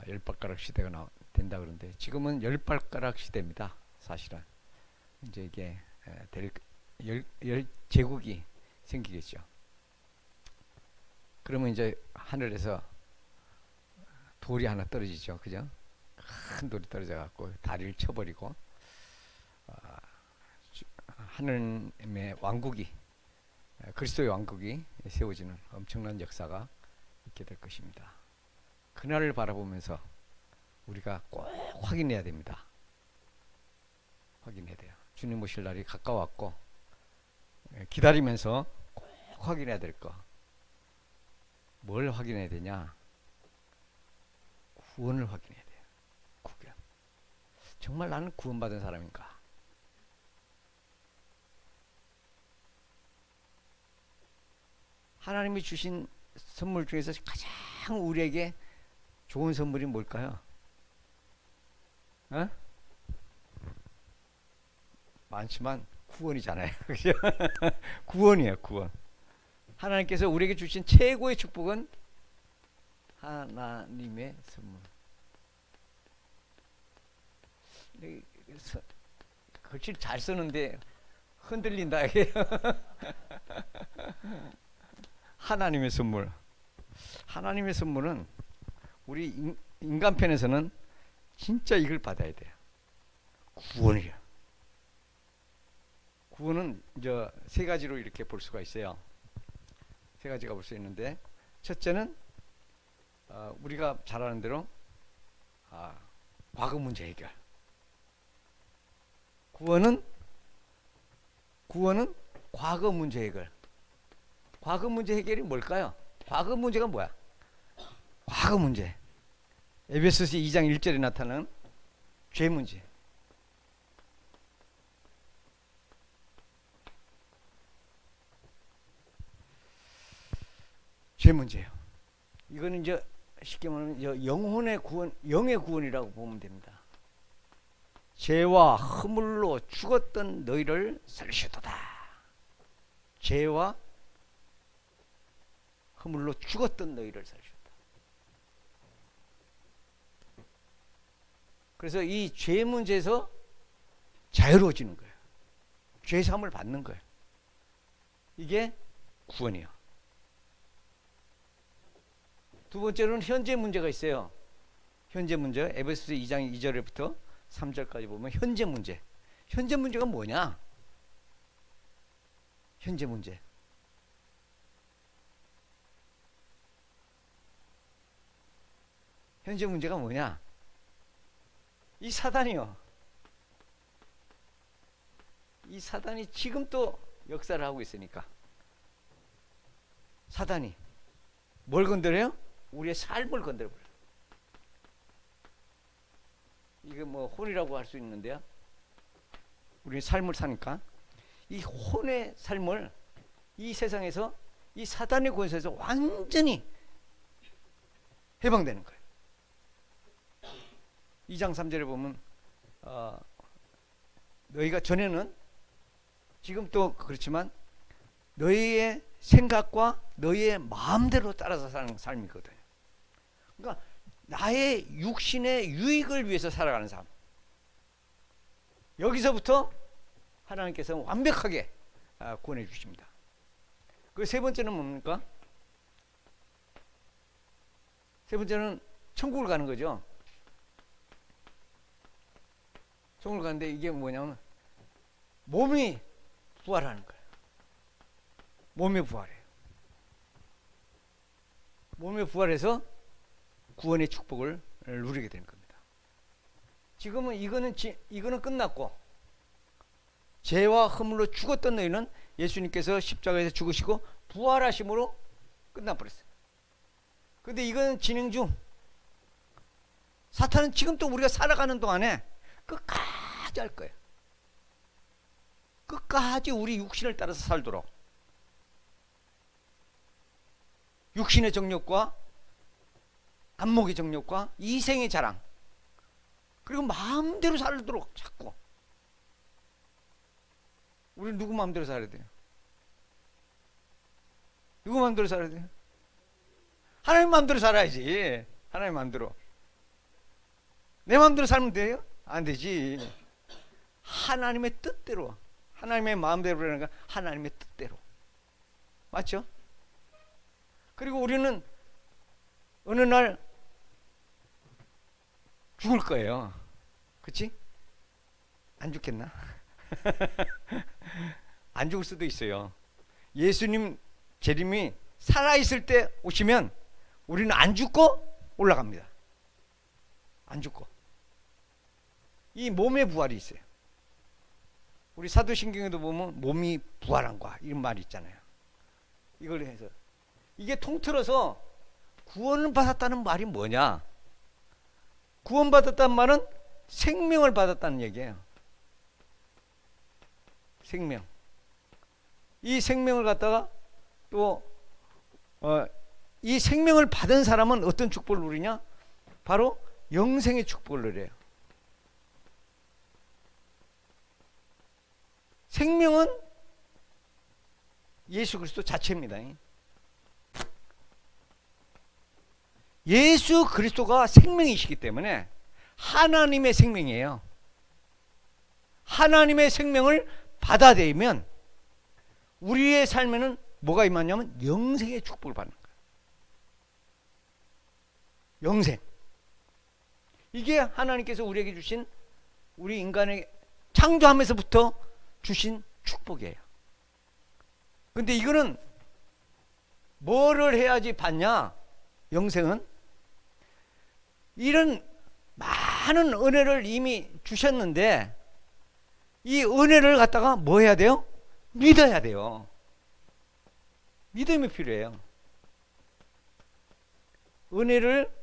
열 발가락 시대가 된다 그러는데 지금은 열 발가락 시대입니다. 사실은 이제 이게 열 제국이 생기겠죠. 그러면 이제 하늘에서 돌이 하나 떨어지죠, 그죠? 큰 돌이 떨어져 갖고 다리를 쳐버리고 하늘의 왕국이, 그리스도의 왕국이 세워지는 엄청난 역사가 있게 될 것입니다. 그날을 바라보면서 우리가 꼭 확인해야 됩니다. 확인해야 돼요. 주님 오실 날이 가까웠고 기다리면서 꼭 확인해야 될 거. 뭘 확인해야 되냐? 구원을 확인해야 돼요. 구원. 정말 나는 구원받은 사람인가? 하나님이 주신 선물 중에서 가장 우리에게 좋은 선물이 뭘까요? 어? 많지만 구원이잖아요. 그죠? 구원이에요, 구원. 하나님께서 우리에게 주신 최고의 축복은 하나님의 선물. 글씨를 잘 쓰는데 흔들린다. 하나님의 선물. 하나님의 선물은 우리 인간편에서는 진짜 이걸 받아야 돼요. 구원이야. 구원은 이제 세 가지로 이렇게 볼 수가 있어요. 세 가지가 볼 수 있는데, 첫째는 우리가 잘 아는 대로 과거 문제 해결. 구원은 과거 문제 해결. 과거 문제 해결이 뭘까요? 과거 문제가 뭐야? 과거 문제. 에베소서 2장 1절에 나타나는 죄 문제. 죄 문제예요. 이거는 이제 쉽게 말하면 영혼의 구원, 영의 구원이라고 보면 됩니다. 죄와 허물로 죽었던 너희를 살리셨도다. 죄와 허물로 죽었던 너희를 살리셨다. 그래서 이 죄 문제에서 자유로워지는 거예요. 죄 사함을 받는 거예요. 이게 구원이에요. 두 번째로는 현재 문제가 있어요. 현재 문제, 에베소서 2장 2절부터 3절까지 보면 현재 문제. 현재 문제가 뭐냐? 현재 문제. 현재 문제가 뭐냐? 이 사단이요. 이 사단이 지금 또 역사를 하고 있으니까. 사단이 뭘 건드려요? 우리의 삶을 건드려버려요. 이게 뭐 혼이라고 할 수 있는데요. 우리의 삶을 사니까 이 혼의 삶을 이 세상에서 이 사단의 권세에서 완전히 해방되는 거예요. 2장 3절에 보면 너희가 전에는 지금 또 그렇지만 너희의 생각과 너희의 마음대로 따라서 사는 삶이거든요. 그러니까 나의 육신의 유익을 위해서 살아가는 삶. 여기서부터 하나님께서 완벽하게 구원해 주십니다. 그 세 번째는 뭡니까? 세 번째는 천국을 가는 거죠. 천국을 가는데 이게 뭐냐면 몸이 부활하는 거예요. 몸이 부활해요. 몸이 부활해서 구원의 축복을 누리게 되는 겁니다. 지금은 이거는 끝났고 죄와 허물로 죽었던 너희는 예수님께서 십자가에서 죽으시고 부활하심으로 끝나버렸어요. 근데 이거는 진행 중. 사탄은 지금 또 우리가 살아가는 동안에 끝까지 할 거예요. 끝까지 우리 육신을 따라서 살도록. 육신의 정욕과 안목의 정욕과 이생의 자랑, 그리고 마음대로 살도록 자꾸. 우리는 누구 마음대로 살아야 돼요? 누구 마음대로 살아야 돼요? 하나님 마음대로 살아야지. 하나님 마음대로. 내 마음대로 살면 돼요? 안 되지. 하나님의 뜻대로, 하나님의 마음대로 그러니까 하나님의 뜻대로. 맞죠? 그리고 우리는 어느 날 죽을 거예요. 그치? 안 죽겠나? 안 죽을 수도 있어요. 예수님 재림이 살아있을 때 오시면 우리는 안 죽고 올라갑니다. 안 죽고. 이 몸의 부활이 있어요. 우리 사도신경에도 보면 몸이 부활한과 이런 말이 있잖아요. 이걸 해서 이게 통틀어서 구원을 받았다는 말이 뭐냐? 구원받았다는 말은 생명을 받았다는 얘기예요. 생명. 이 생명을 갖다가 또 이 생명을 받은 사람은 어떤 축복을 누리냐? 바로 영생의 축복을 누려요. 생명은 예수 그리스도 자체입니다. 예수 그리스도가 생명이시기 때문에 하나님의 생명이에요. 하나님의 생명을 받아들이면 우리의 삶에는 뭐가 임하냐면 영생의 축복을 받는 거예요. 영생. 이게 하나님께서 우리에게 주신, 우리 인간의 창조하면서부터 주신 축복이에요. 근데 이거는 뭐를 해야지 받냐? 영생은 이런 많은 은혜를 이미 주셨는데 이 은혜를 갖다가 뭐 해야 돼요? 믿어야 돼요. 믿음이 필요해요. 은혜를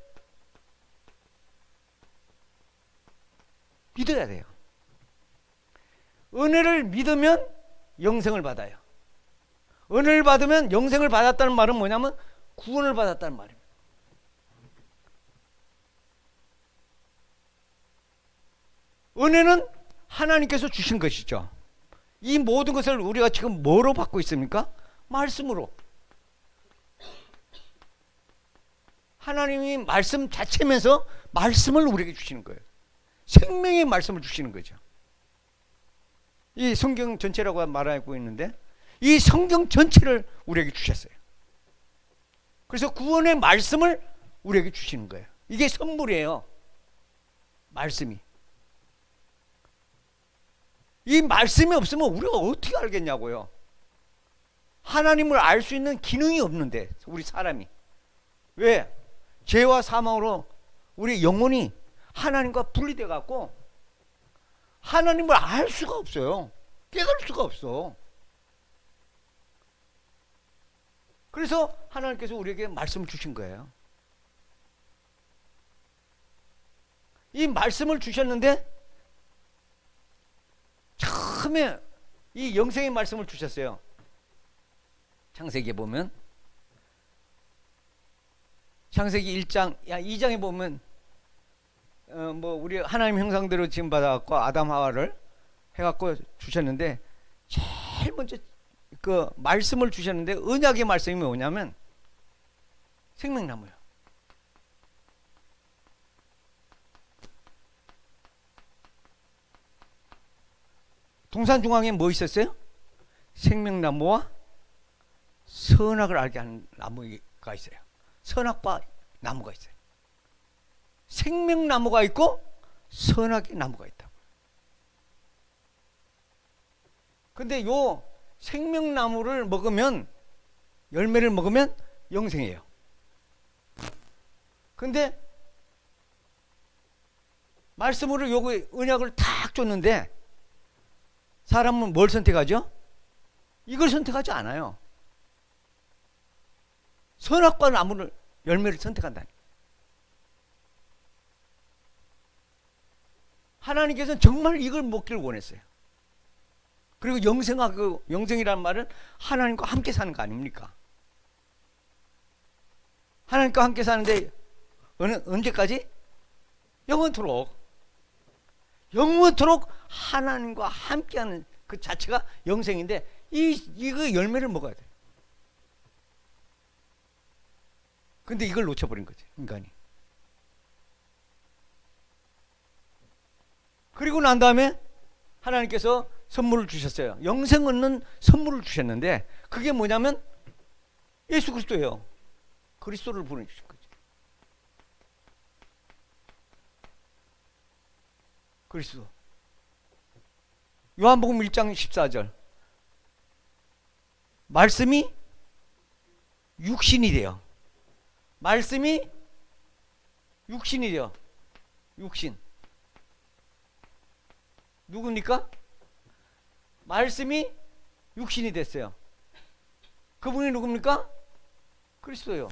믿어야 돼요. 은혜를 믿으면 영생을 받아요. 은혜를 받으면 영생을 받았다는 말은 뭐냐면 구원을 받았다는 말입니다. 은혜는 하나님께서 주신 것이죠. 이 모든 것을 우리가 지금 뭐로 받고 있습니까? 말씀으로. 하나님이 말씀 자체면서 말씀을 우리에게 주시는 거예요. 생명의 말씀을 주시는 거죠. 이 성경 전체라고 말하고 있는데 이 성경 전체를 우리에게 주셨어요. 그래서 구원의 말씀을 우리에게 주시는 거예요. 이게 선물이에요. 말씀이. 이 말씀이 없으면 우리가 어떻게 알겠냐고요. 하나님을 알 수 있는 기능이 없는데 우리 사람이. 왜? 죄와 사망으로 우리 영혼이 하나님과 분리돼 갖고 하나님을 알 수가 없어요. 깨달을 수가 없어. 그래서 하나님께서 우리에게 말씀을 주신 거예요. 이 말씀을 주셨는데 처음에 이 영생의 말씀을 주셨어요. 창세기에 보면, 창세기 1장, 2장에 보면 뭐 우리 하나님 형상대로 지금 받아갖고 아담 하와를 해갖고 주셨는데 제일 먼저 그 말씀을 주셨는데 언약의 말씀이 뭐냐면 생명나무예요. 동산 중앙에 뭐 있었어요? 생명나무와 선악을 알게 하는 나무가 있어요. 선악과 나무가 있어요. 생명나무가 있고 선악의 나무가 있다. 근데 요 생명나무를 먹으면, 열매를 먹으면 영생이에요. 근데 말씀으로 요거 언약을 탁 줬는데 사람은 뭘 선택하죠? 이걸 선택하지 않아요. 선악과 나무를, 열매를 선택한다. 하나님께서는 정말 이걸 먹기를 원했어요. 그리고 영생하고, 영생이라는 말은 하나님과 함께 사는 거 아닙니까? 하나님과 함께 사는데 언제까지? 영원토록. 영원토록 하나님과 함께하는 그 자체가 영생인데 이거 열매를 먹어야 돼. 근데 이걸 놓쳐버린 거지, 인간이. 그리고 난 다음에 하나님께서 선물을 주셨어요. 영생 얻는 선물을 주셨는데 그게 뭐냐면 예수 그리스도예요. 그리스도를 보내주신 거죠. 그리스도. 요한복음 1장 14절. 말씀이 육신이 돼요. 말씀이 육신이 돼요. 육신. 누굽니까? 말씀이 육신이 됐어요. 그분이 누굽니까? 그리스도예요.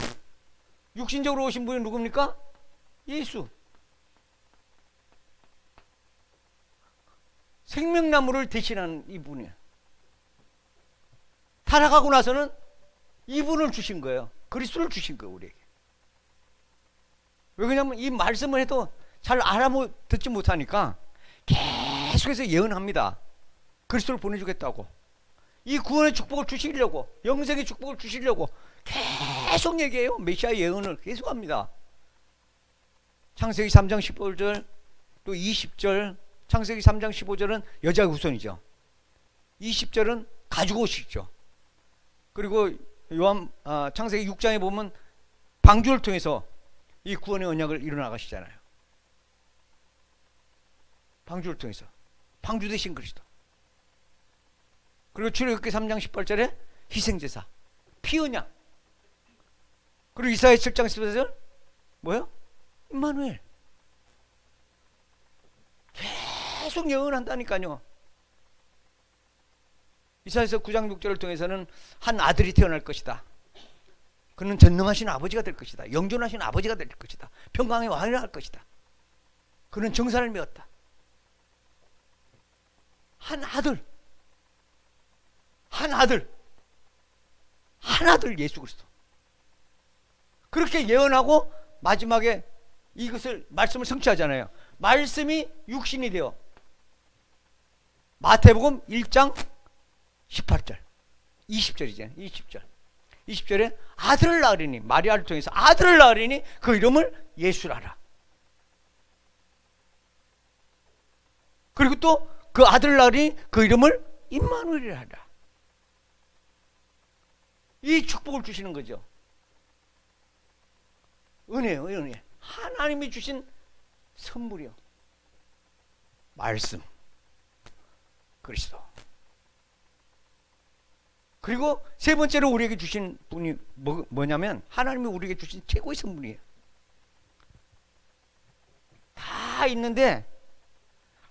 육신적으로 오신 분이 누굽니까? 예수. 생명나무를 대신한 이분이에요. 타락하고 나서는 이분을 주신 거예요. 그리스도를 주신 거예요, 우리에게. 왜 그러냐면 이 말씀을 해도 잘 듣지 못하니까 계속해서 예언합니다. 그리스도를 보내주겠다고. 이 구원의 축복을 주시려고, 영생의 축복을 주시려고 계속 얘기해요. 메시아 예언을 계속합니다. 창세기 3장 15절 또 20절. 창세기 3장 15절은 여자의 후손이죠. 20절은 가지고 오시죠. 그리고 창세기 6장에 보면 방주를 통해서 이 구원의 언약을 이루어나가시잖아요. 방주를 통해서. 방주 되신 그리스도. 그리고 출애굽기 3장 18절에 희생제사, 피언약. 그리고 이사야 7장 14절 뭐요? 임마누엘. 계속 예언한다니까요. 이사야서 9장 6절을 통해서는 한 아들이 태어날 것이다. 그는 전능하신 아버지가 될 것이다. 영존하신 아버지가 될 것이다. 평강의 왕이 할 것이다. 그는 정사를 메웠다. 한 아들, 한 아들, 한 아들 예수 그리스도. 그렇게 예언하고 마지막에 이것을 말씀을 성취하잖아요. 말씀이 육신이 되어 마태복음 1장 18절 20절이잖아요. 20절 20절에 아들을 낳으리니, 마리아를 통해서 아들을 낳으리니 그 이름을 예수라라. 그리고 또 그 아들을 낳으리니 그 이름을 임마누엘이라 하라. 이 축복을 주시는 거죠. 은혜요, 은혜. 하나님이 주신 선물이요. 말씀, 그리스도. 그리고 세 번째로 우리에게 주신 분이 뭐냐면 하나님이 우리에게 주신 최고의 선물이에요. 다 있는데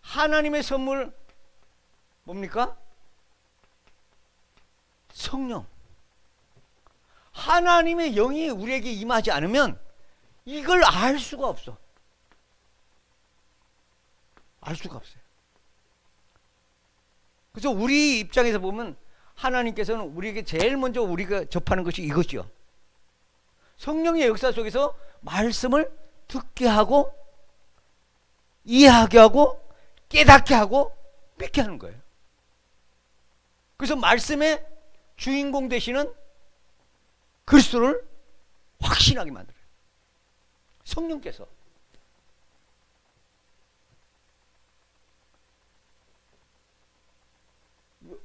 하나님의 선물 뭡니까? 성령. 하나님의 영이 우리에게 임하지 않으면 이걸 알 수가 없어. 알 수가 없어요. 그래서 우리 입장에서 보면 하나님께서는 우리에게 제일 먼저 우리가 접하는 것이 이것이요. 성령의 역사 속에서 말씀을 듣게 하고 이해하게 하고 깨닫게 하고 맺게 하는 거예요. 그래서 말씀의 주인공 되시는 그리스도를 확신하게 만들어요. 성령께서.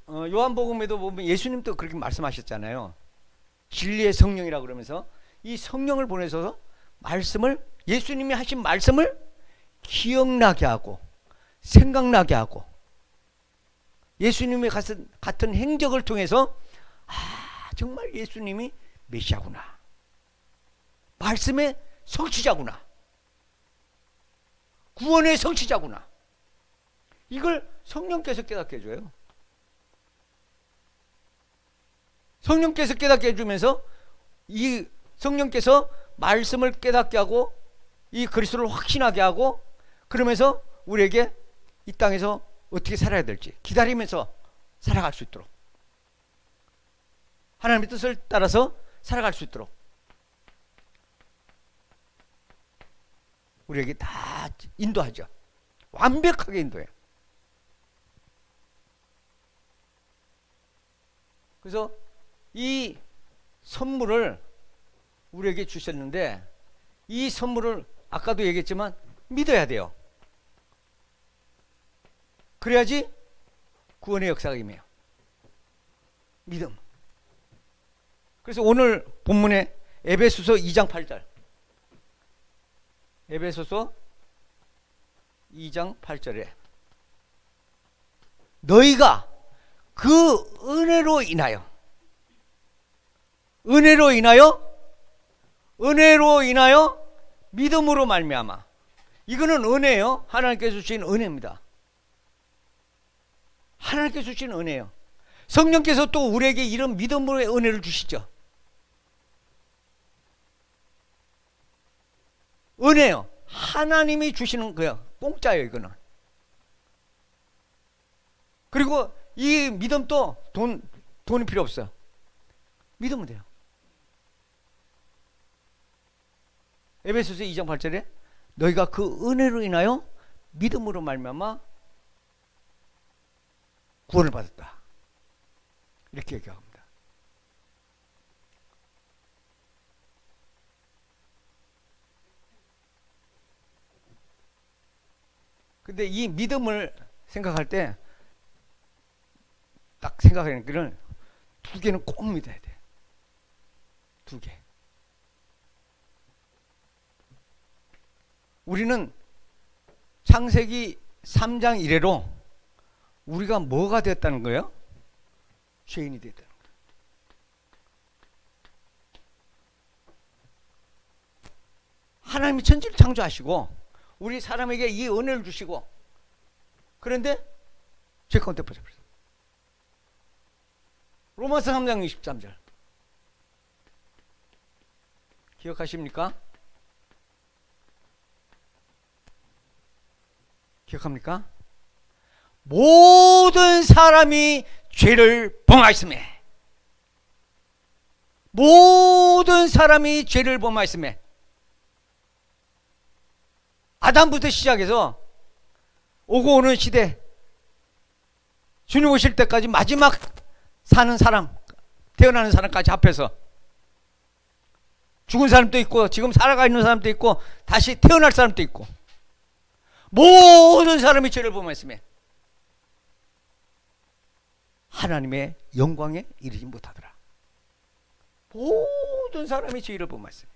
요한복음에도 보면 예수님도 그렇게 말씀하셨잖아요. 진리의 성령이라고 그러면서 이 성령을 보내셔서 말씀을, 예수님이 하신 말씀을 기억나게 하고 생각나게 하고 예수님의 같은 행적을 통해서 정말 예수님이 메시아구나, 말씀의 성취자구나, 구원의 성취자구나, 이걸 성령께서 깨닫게 해줘요. 성령께서 깨닫게 해주면서 이 성령께서 말씀을 깨닫게 하고 이 그리스도를 확신하게 하고 그러면서 우리에게 이 땅에서 어떻게 살아야 될지 기다리면서 살아갈 수 있도록, 하나님의 뜻을 따라서 살아갈 수 있도록 우리에게 다 인도하죠. 완벽하게 인도해요. 그래서 이 선물을 우리에게 주셨는데 이 선물을 아까도 얘기했지만 믿어야 돼요. 그래야지 구원의 역사가 임해요. 믿음. 그래서 오늘 본문에 에베소서 2장 8절. 에베소서 2장 8절에 너희가 그 은혜로 인하여 믿음으로 말미암아. 이거는 은혜예요. 하나님께서 주신 은혜입니다. 하나님께서 주신 은혜예요. 성령께서 또 우리에게 이런 믿음으로의 은혜를 주시죠. 은혜요. 하나님이 주시는 거예요. 공짜예요, 이거는. 그리고 이 믿음도 돈이 필요 없어요. 믿으면 돼요. 에베소서 2장 8절에 너희가 그 은혜로 인하여 믿음으로 말미암아 구원을 받았다. 이렇게 얘기합니다. 근데 이 믿음을 생각할 때 딱 생각하는 거는 두 개는 꼭 믿어야 돼. 두 개. 우리는 창세기 3장 이래로 우리가 뭐가 됐다는 거예요? 죄인이 됐다는 거예요. 하나님이 천지를 창조하시고 우리 사람에게 이 은혜를 주시고 그런데 죄 가운데 빠져버렸어요. 로마서 3장 23절 기억하십니까? 기억합니까? 모든 사람이 죄를 범하였음에 모든 사람이 죄를 범하였음에 아담부터 시작해서 오고 오는 시대 주님 오실 때까지 마지막 사는 사람 태어나는 사람까지 합해서 죽은 사람도 있고 지금 살아가 있는 사람도 있고 다시 태어날 사람도 있고 모든 사람이 죄를 범했으며 하나님의 영광에 이르지 못하더라. 모든 사람이 죄를 범했으며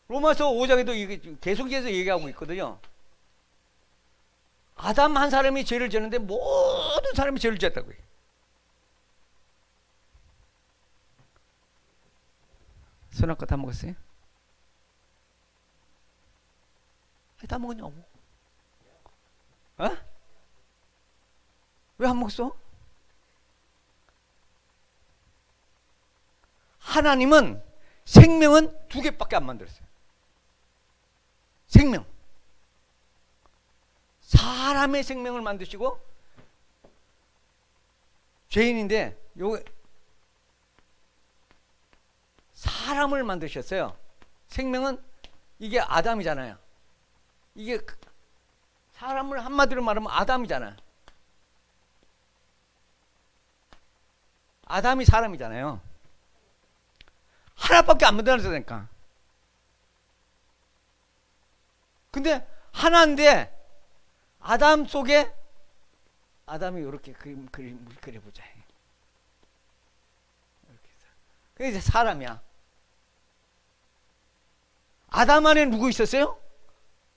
로마서 5장에도 계속해서 얘기하고 있거든요. 아담 한 사람이 죄를 지었는데 모든 사람이 죄를 지었다고요. 선악과 다 먹었어요? 다 먹었냐고. 어? 왜 안 먹었어? 하나님은 생명은 두 개밖에 안 만들었어요. 생명. 사람의 생명을 만드시고 죄인인데 요 사람을 만드셨어요. 생명은 이게 아담이잖아요. 이게 사람을 한마디로 말하면 아담이잖아요. 아담이 사람이잖아요. 하나밖에 안 만들어졌으니까. 근데 하나인데 아담 속에 아담이 이렇게 그려보자. 그게 이제 사람이야. 아담 안에 누구 있었어요?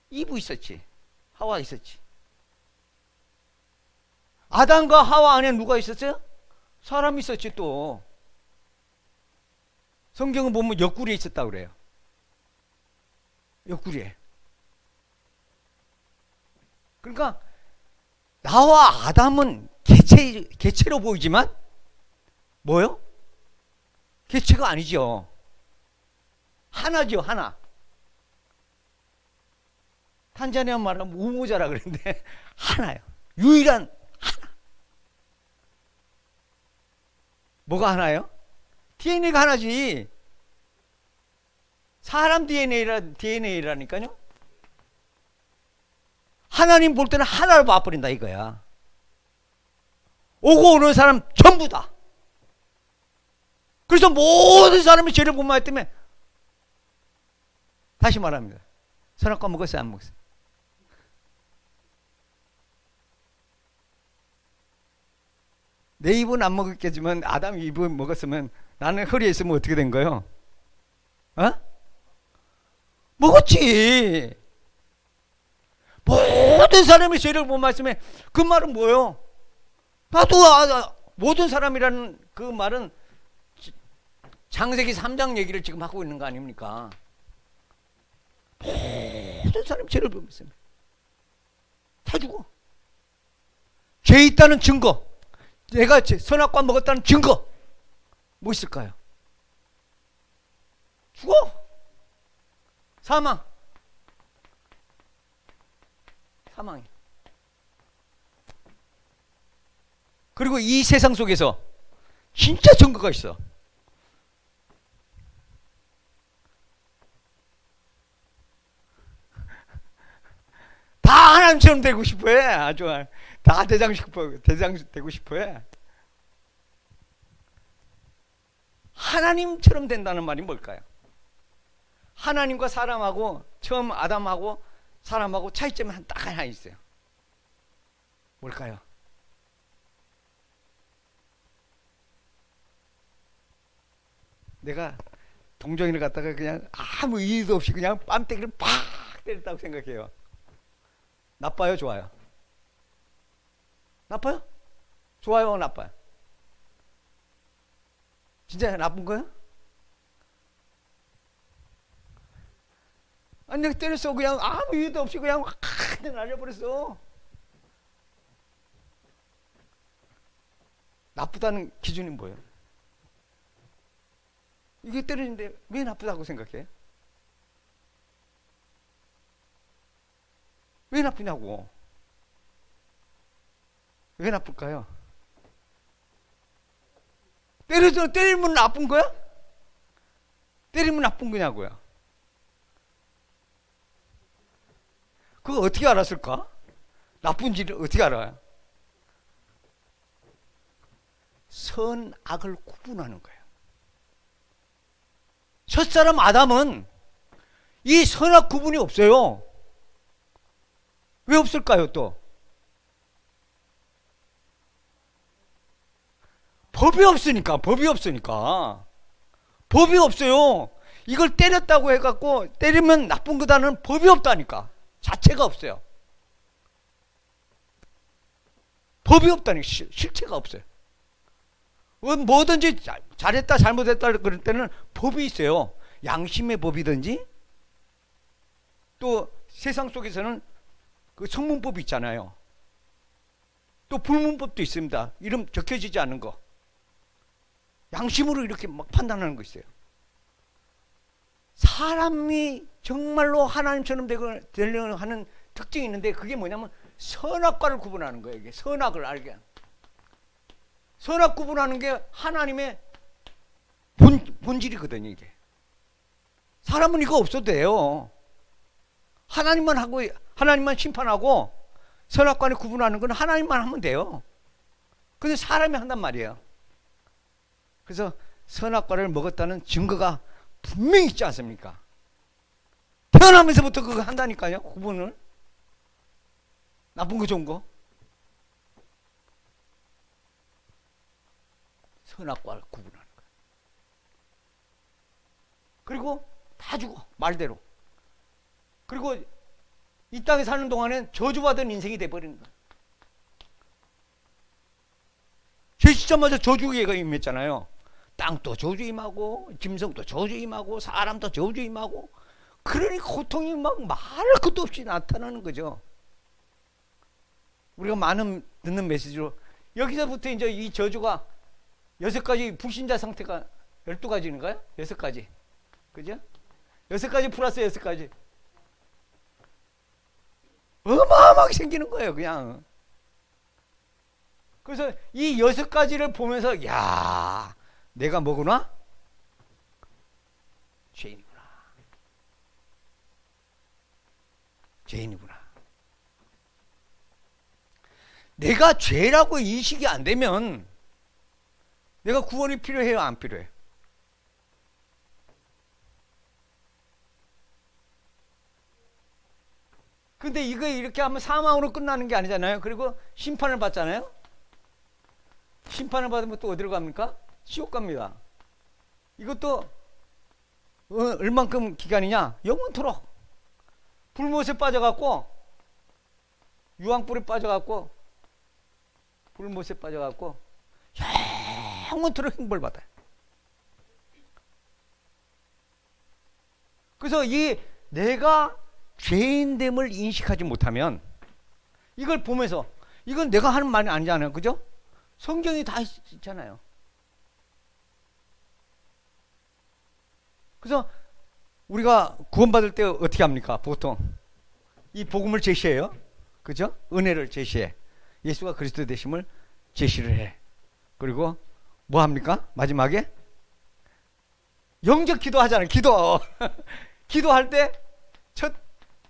이브 있었지. 하와 있었지. 아담과 하와 안에 누가 있었어요? 사람이 있었지 또. 성경은 보면 옆구리에 있었다고 그래요. 옆구리에. 그러니까 나와 아담은 개체로 보이지만 뭐요? 개체가 아니죠. 하나죠, 하나. 탄자니아 말하면 우모자라 그러는데 하나요. 유일한 하나. 뭐가 하나요? DNA가 하나지. 사람 DNA라니까요. 하나님 볼 때는 하나를 봐버린다 이거야. 오고 오는 사람 전부 다. 그래서 모든 사람이 죄를 범하기 때문에 다시 말합니다. 선악과 먹었어요? 안 먹었어요? 내 입은 안 먹었겠지만 아담 입은 먹었으면 나는 허리에 있으면 어떻게 된 거예요? 어? 먹었지. 모든 사람이 죄를 못 말씀해. 그 말은 뭐예요? 나도 모든 사람이라는 그 말은 창세기 3장 얘기를 지금 하고 있는 거 아닙니까? 모든 사람이 죄를 범했어요. 다 죽어. 죄 있다는 증거, 내가 선악과 먹었다는 증거 뭐 있을까요? 죽어. 사망. 사망이. 그리고 이 세상 속에서 진짜 증거가 있어. 다 하나님처럼 되고 싶어해. 아주 다 대장 되고 싶어해. 하나님처럼 된다는 말이 뭘까요? 하나님과 사람하고 처음 아담하고 사람하고 차이점이 딱 하나 있어요. 뭘까요? 내가 동정이를 갖다가 그냥 아무 이유도 없이 그냥 뺨때기를 팍 때렸다고 생각해요. 나빠요, 좋아요? 나빠요? 좋아요, 나빠요? 진짜 나쁜 거야? 아니 내가 때렸어. 그냥 아무 이유도 없이 그냥 확 날려버렸어. 나쁘다는 기준이 뭐예요? 이게 때리는데 왜 나쁘다고 생각해? 왜 나쁘냐고. 왜 나쁠까요? 때리면 나쁜 거야? 때리면 나쁜 거냐고요. 그거 어떻게 알았을까? 나쁜지를 어떻게 알아요? 선악을 구분하는 거예요. 첫사람 아담은 이 선악 구분이 없어요. 왜 없을까요 또? 법이 없으니까. 법이 없어요. 이걸 때렸다고 해갖고 때리면 나쁜 거다는 법이 없다니까. 자체가 없어요. 법이 없다니까. 실체가 없어요. 뭐든지 잘했다 잘못했다 그럴 때는 법이 있어요. 양심의 법이든지 또 세상 속에서는 그 성문법이 있잖아요. 또 불문법도 있습니다. 이름 적혀지지 않은 거. 양심으로 이렇게 막 판단하는 거 있어요. 사람이 정말로 하나님처럼 되려고 하는 특징이 있는데 그게 뭐냐면 선악과를 구분하는 거예요. 이게 선악을 알게. 선악 구분하는 게 하나님의 본질이거든요. 이게. 사람은 이거 없어도 돼요. 하나님만 심판하고 선악과를 구분하는 건 하나님만 하면 돼요. 근데 사람이 한단 말이에요. 그래서 선악과를 먹었다는 증거가 분명히 있지 않습니까? 태어나면서부터 그거 한다니까요. 구분을. 나쁜 거 좋은 거. 선악과를 구분하는 거예요. 그리고 다 죽어. 말대로. 그리고 이 땅에 사는 동안엔 저주받은 인생이 돼버리는 거예요. 죄 짓자마자 저주가 임했잖아요. 땅도 저주 임하고 짐승도 저주 임하고 사람도 저주 임하고 그러니 고통이 막 말할 것도 없이 나타나는 거죠. 우리가 많은 듣는 메시지로 여기서부터 이제 이 저주가 6가지 불신자 상태가 12가지인가요? 6가지. 그죠? 6가지 플러스 6가지. 어마어마하게 생기는 거예요, 그냥. 그래서 이 6가지를 보면서, 야, 내가 뭐구나? 죄인이구나. 죄인이구나. 내가 죄라고 인식이 안 되면 내가 구원이 필요해요, 안 필요해요? 근데 이거 이렇게 하면 사망으로 끝나는 게 아니잖아요. 그리고 심판을 받잖아요. 심판을 받으면 또 어디로 갑니까? 지옥 갑니다. 이것도 얼만큼 기간이냐? 영원토록 불못에 빠져갖고 유황불에 빠져갖고 불못에 빠져갖고 영원토록 형벌 받아요. 그래서 이 내가 죄인됨을 인식하지 못하면 이걸 보면서 이건 내가 하는 말이 아니잖아요. 그죠? 성경이 다 있잖아요. 그래서 우리가 구원받을 때 어떻게 합니까? 보통 이 복음을 제시해요. 그죠? 은혜를 제시해. 예수가 그리스도 되심을 제시를 해. 그리고 뭐 합니까? 마지막에 영적 기도 하잖아요. 기도. 기도할 때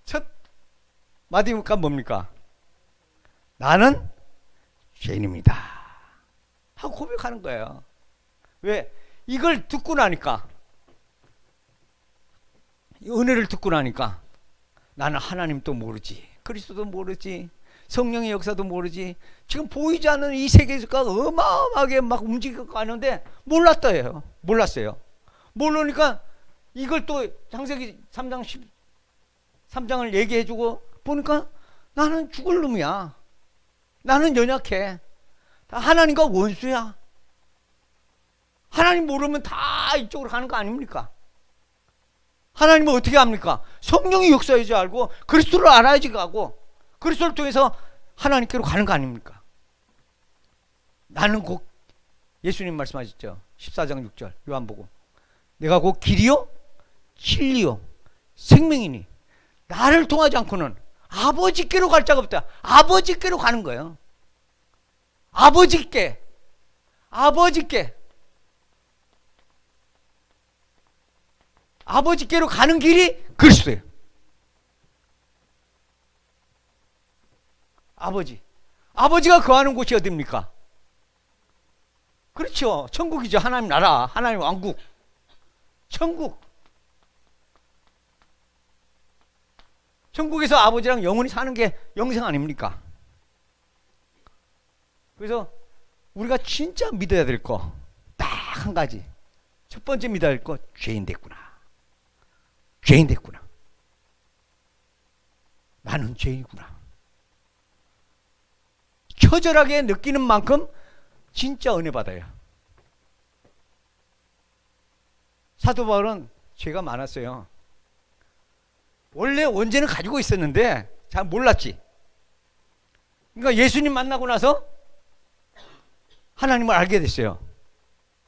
첫 마디가 뭡니까? 나는 죄인입니다 하고 고백하는 거예요. 왜? 이걸 듣고 나니까, 은혜를 듣고 나니까 나는 하나님도 모르지, 그리스도도 모르지, 성령의 역사도 모르지, 지금 보이지 않는 이 세계가 어마어마하게 막 움직이고 가는데 몰랐어요. 모르니까 이걸 또 창세기 3장 13장을 얘기해주고 보니까 나는 죽을 놈이야. 나는 연약해. 하나님과 원수야. 하나님 모르면 다 이쪽으로 가는 거 아닙니까? 하나님은 어떻게 합니까? 성령이 역사해야지 알고 그리스도를 알아야지 가고 그리스도를 통해서 하나님께로 가는 거 아닙니까? 나는 곧 예수님 말씀하셨죠. 14장 6절 요한복음. 내가 곧 길이요 진리요 생명이니 나를 통하지 않고는 아버지께로 갈 자가 없다. 아버지께로 가는 거예요. 아버지께로 가는 길이 그리스도예요. 아버지가 거하는 곳이 어디입니까? 그렇죠. 천국이죠. 하나님 나라, 하나님 왕국, 천국. 천국에서 아버지랑 영원히 사는 게 영생 아닙니까? 그래서 우리가 진짜 믿어야 될 거 딱 한 가지. 첫 번째 믿어야 될 거, 죄인 됐구나. 나는 죄인이구나. 처절하게 느끼는 만큼 진짜 은혜 받아요. 사도 바울은 죄가 많았어요. 원래 원죄는 가지고 있었는데 잘 몰랐지. 그러니까 예수님 만나고 나서 하나님을 알게 됐어요.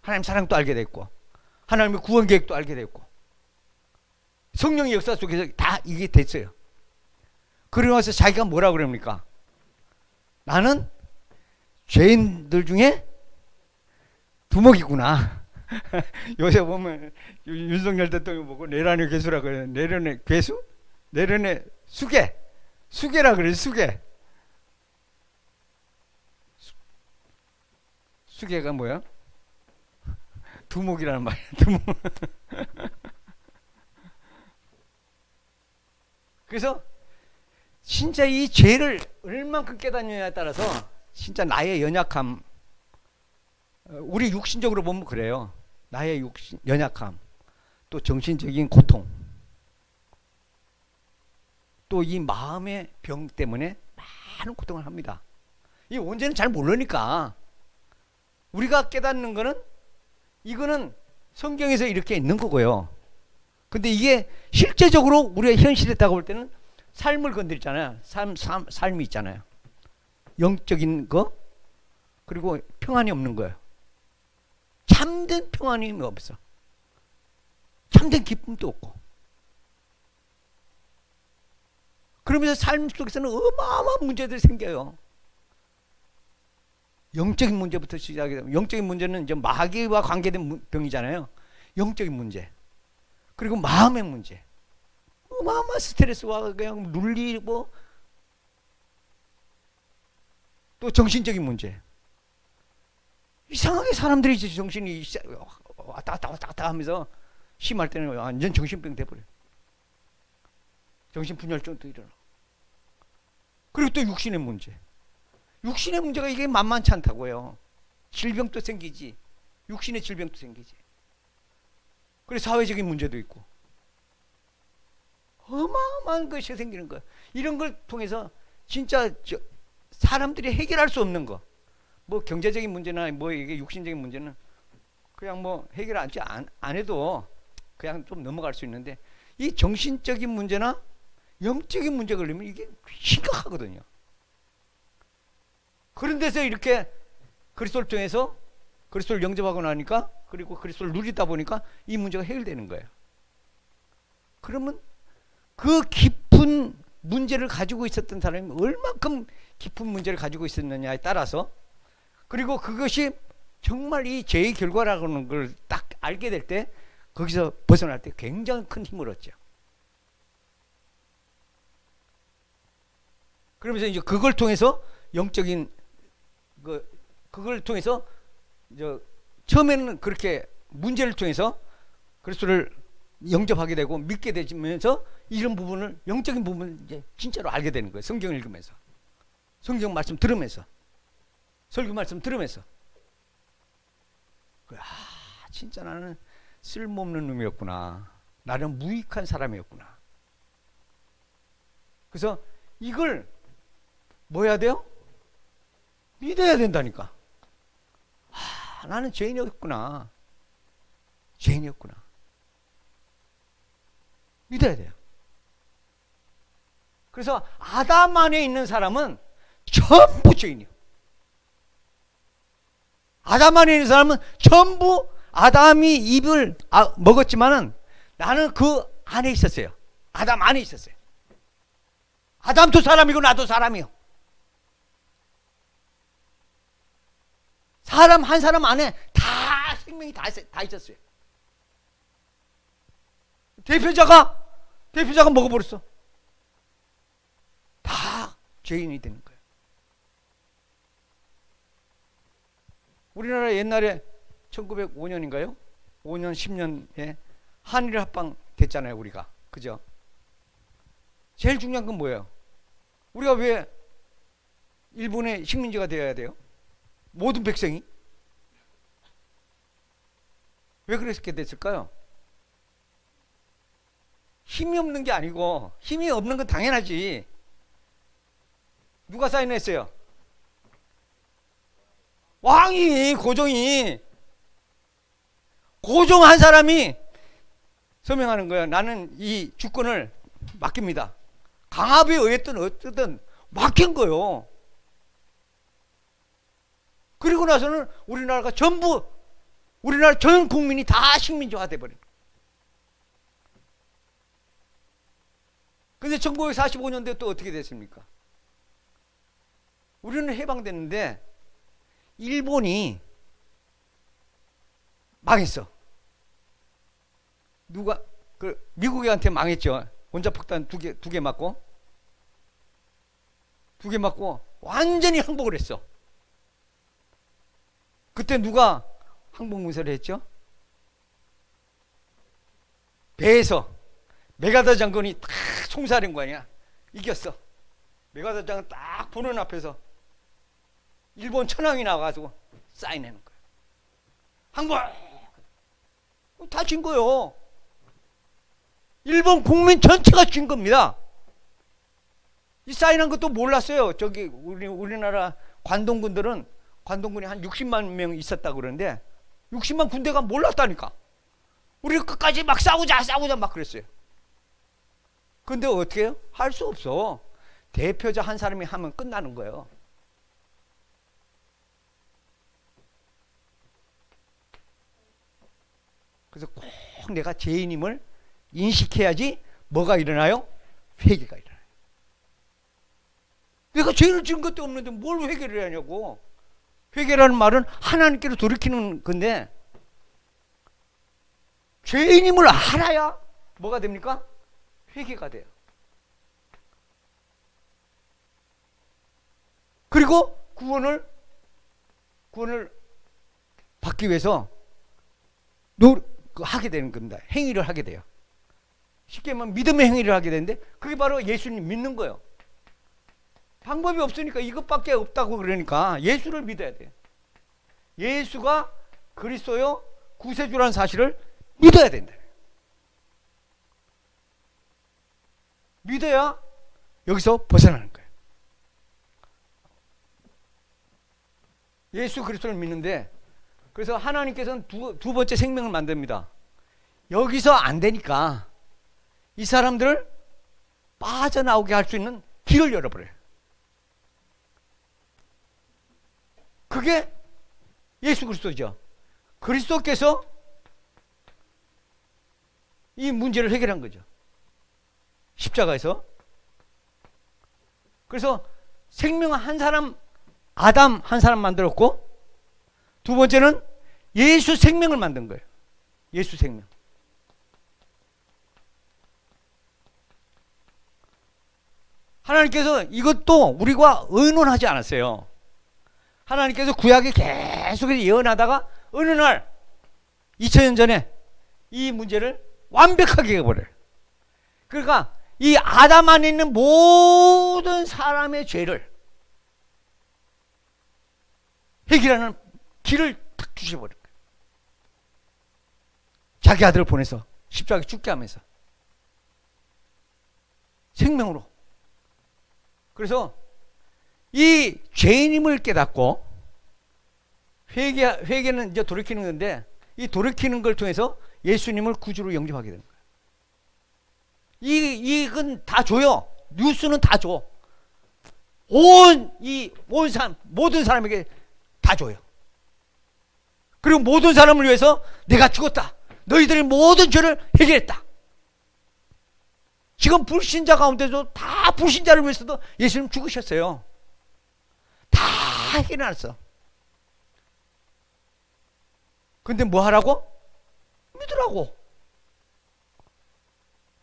하나님 사랑도 알게 됐고 하나님의 구원 계획도 알게 됐고 성령의 역사 속에서 다 이게 됐어요. 그러고 나서 자기가 뭐라 그럽니까? 나는 죄인들 중에 두목이구나. 요새 보면 윤석열 대통령 보고 내란의 괴수라 그래요. 내란의 괴수? 내란의 수계라 그래요. 수계가 뭐야? 두목이라는 말이야. 두목. 그래서 진짜 이 죄를 얼만큼 깨닫느냐에 따라서 진짜 나의 연약함, 우리 육신적으로 보면 그래요. 나의 연약함, 또 정신적인 고통, 또 이 마음의 병 때문에 많은 고통을 합니다. 이 원죄는 잘 모르니까 우리가 깨닫는 거는 이거는 성경에서 이렇게 있는 거고요. 근데 이게 실제적으로 우리의 현실에 다가올 때는 삶을 건드리잖아요. 삶이 있잖아요. 영적인 거, 그리고 평안이 없는 거예요. 참된 평안이 없어. 참된 기쁨도 없고. 그러면서 삶 속에서는 어마어마한 문제들이 생겨요. 영적인 문제부터 시작이 되면, 영적인 문제는 이제 마귀와 관계된 병이잖아요. 영적인 문제. 그리고 마음의 문제. 어마어마한 스트레스와 그냥 눌리고, 또 정신적인 문제. 이상하게 사람들이 이제 정신이 왔다 갔다 하면서 심할 때는 완전 정신병 돼버려요. 정신분열증도 일어나. 그리고 또 육신의 문제. 육신의 문제가 이게 만만치 않다고요. 질병도 생기지, 육신의 질병도 생기지. 그리고 사회적인 문제도 있고 어마어마한 것이 생기는 거야. 이런 걸 통해서 진짜 사람들이 해결할 수 없는 거, 뭐 경제적인 문제나 뭐 이게 육신적인 문제는 그냥 뭐 해결 안 해도 그냥 좀 넘어갈 수 있는데, 이 정신적인 문제나 영적인 문제가 걸리면 이게 심각하거든요. 그런 데서 이렇게 그리스도를 통해서 그리스도를 영접하고 나니까, 그리고 그리스도를 누리다 보니까 이 문제가 해결되는 거예요. 그러면 그 깊은 문제를 가지고 있었던 사람이 얼만큼 깊은 문제를 가지고 있었느냐에 따라서, 그리고 그것이 정말 이 죄의 결과라는 걸 딱 알게 될 때, 거기서 벗어날 때 굉장히 큰 힘을 얻죠. 그러면서 이제 그걸 통해서 영적인 그걸 통해서 처음에는 그렇게 문제를 통해서 그리스도를 영접하게 되고 믿게 되면서 이런 부분을, 영적인 부분을 이제 진짜로 알게 되는 거예요. 성경을 읽으면서, 성경 말씀 들으면서, 설교 말씀 들으면서, 진짜 나는 쓸모없는 놈이었구나, 나는 무익한 사람이었구나. 그래서 이걸 뭐 해야 돼요? 믿어야 된다니까. 나는 죄인이었구나, 죄인이었구나. 믿어야 돼요. 그래서 아담 안에 있는 사람은 전부 죄인이에요. 아담 안에 있는 사람은 전부, 아담이 입을 먹었지만은 나는 그 안에 있었어요. 아담 안에 있었어요. 아담도 사람이고 나도 사람이요. 사람 한 사람 안에 다 생명이 다 있었어요. 대표자가 먹어버렸어. 다 죄인이 되는 거예요. 우리나라 옛날에 1905년인가요? 5년 10년에 한일 합방 됐잖아요, 우리가. 그죠? 제일 중요한 건 뭐예요? 우리가 왜 일본의 식민지가 되어야 돼요? 모든 백성이? 왜 그렇게 됐을까요? 힘이 없는 게 아니고, 힘이 없는 건 당연하지. 누가 사인했어요? 왕이, 고종 한 사람이 서명하는 거예요. 나는 이 주권을 맡깁니다. 강압에 의했든 어쨌든 맡긴 거예요. 그리고 나서는 우리나라가 전부, 우리나라 전 국민이 다 식민지화 돼버린 거예요. 근데 1945년도에 또 어떻게 됐습니까? 우리는 해방됐는데 일본이 망했어. 누가 미국한테 망했죠. 원자폭탄 두 개 맞고 완전히 항복을 했어. 그때 누가 항복 문서를 했죠? 배에서 메가더 장군이 딱 총사령관이야. 이겼어. 메가더 장군 딱 보는 앞에서 일본 천황이 나와가지고 사인하는 거야. 항복! 다 진 거예요. 일본 국민 전체가 진 겁니다. 이 사인한 것도 몰랐어요. 우리나라 관동군이 한 60만 명 있었다고 그러는데 60만 군대가 몰랐다니까. 우리 끝까지 막 싸우자 막 그랬어요. 근데 어떻게 해요? 할 수 없어. 대표자 한 사람이 하면 끝나는 거예요. 그래서 꼭 내가 죄인임을 인식해야지 뭐가 일어나요? 회개가 일어나요. 내가 죄를 지은 것도 없는데 뭘 회개를 하냐고. 회개라는 말은 하나님께로 돌이키는 건데, 죄인임을 알아야 뭐가 됩니까? 회개가 돼요. 그리고 구원을 받기 위해서 하게 되는 겁니다. 행위를 하게 돼요. 쉽게 말하면 믿음의 행위를 하게 되는데, 그게 바로 예수님 믿는 거예요. 방법이 없으니까, 이것밖에 없다고 그러니까 예수를 믿어야 돼요. 예수가 그리스도요 구세주라는 사실을 믿어야 된다. 믿어야 여기서 벗어나는 거예요. 예수 그리스도를 믿는데, 그래서 하나님께서는 두 번째 생명을 만듭니다. 여기서 안 되니까 이 사람들을 빠져나오게 할 수 있는 길을 열어버려요. 그게 예수 그리스도죠. 그리스도께서 이 문제를 해결한 거죠. 십자가에서. 그래서 생명 한 사람, 아담 한 사람 만들었고, 두 번째는 예수 생명을 만든 거예요. 예수 생명. 하나님께서 이것도 우리가 의논하지 않았어요. 하나님께서 구약에 계속해서 예언하다가 어느 날 2000년 전에 이 문제를 완벽하게 해버려요. 그러니까 이 아담 안에 있는 모든 사람의 죄를 해결하는 길을 탁 주셔버려요. 자기 아들을 보내서 십자가에 죽게 하면서 생명으로. 그래서 이 죄인임을 깨닫고 회개는 이제 돌이키는 건데, 이 돌이키는 걸 통해서 예수님을 구주로 영접하게 되는 거예요. 이건 다 줘요. 뉴스는 다 줘. 온 사람, 모든 사람에게 다 줘요. 그리고 모든 사람을 위해서 내가 죽었다. 너희들의 모든 죄를 해결했다. 지금 불신자 가운데도 다 불신자를 위해서도 예수님 죽으셨어요. 다 해결해놨어. 근데 뭐 하라고? 믿으라고.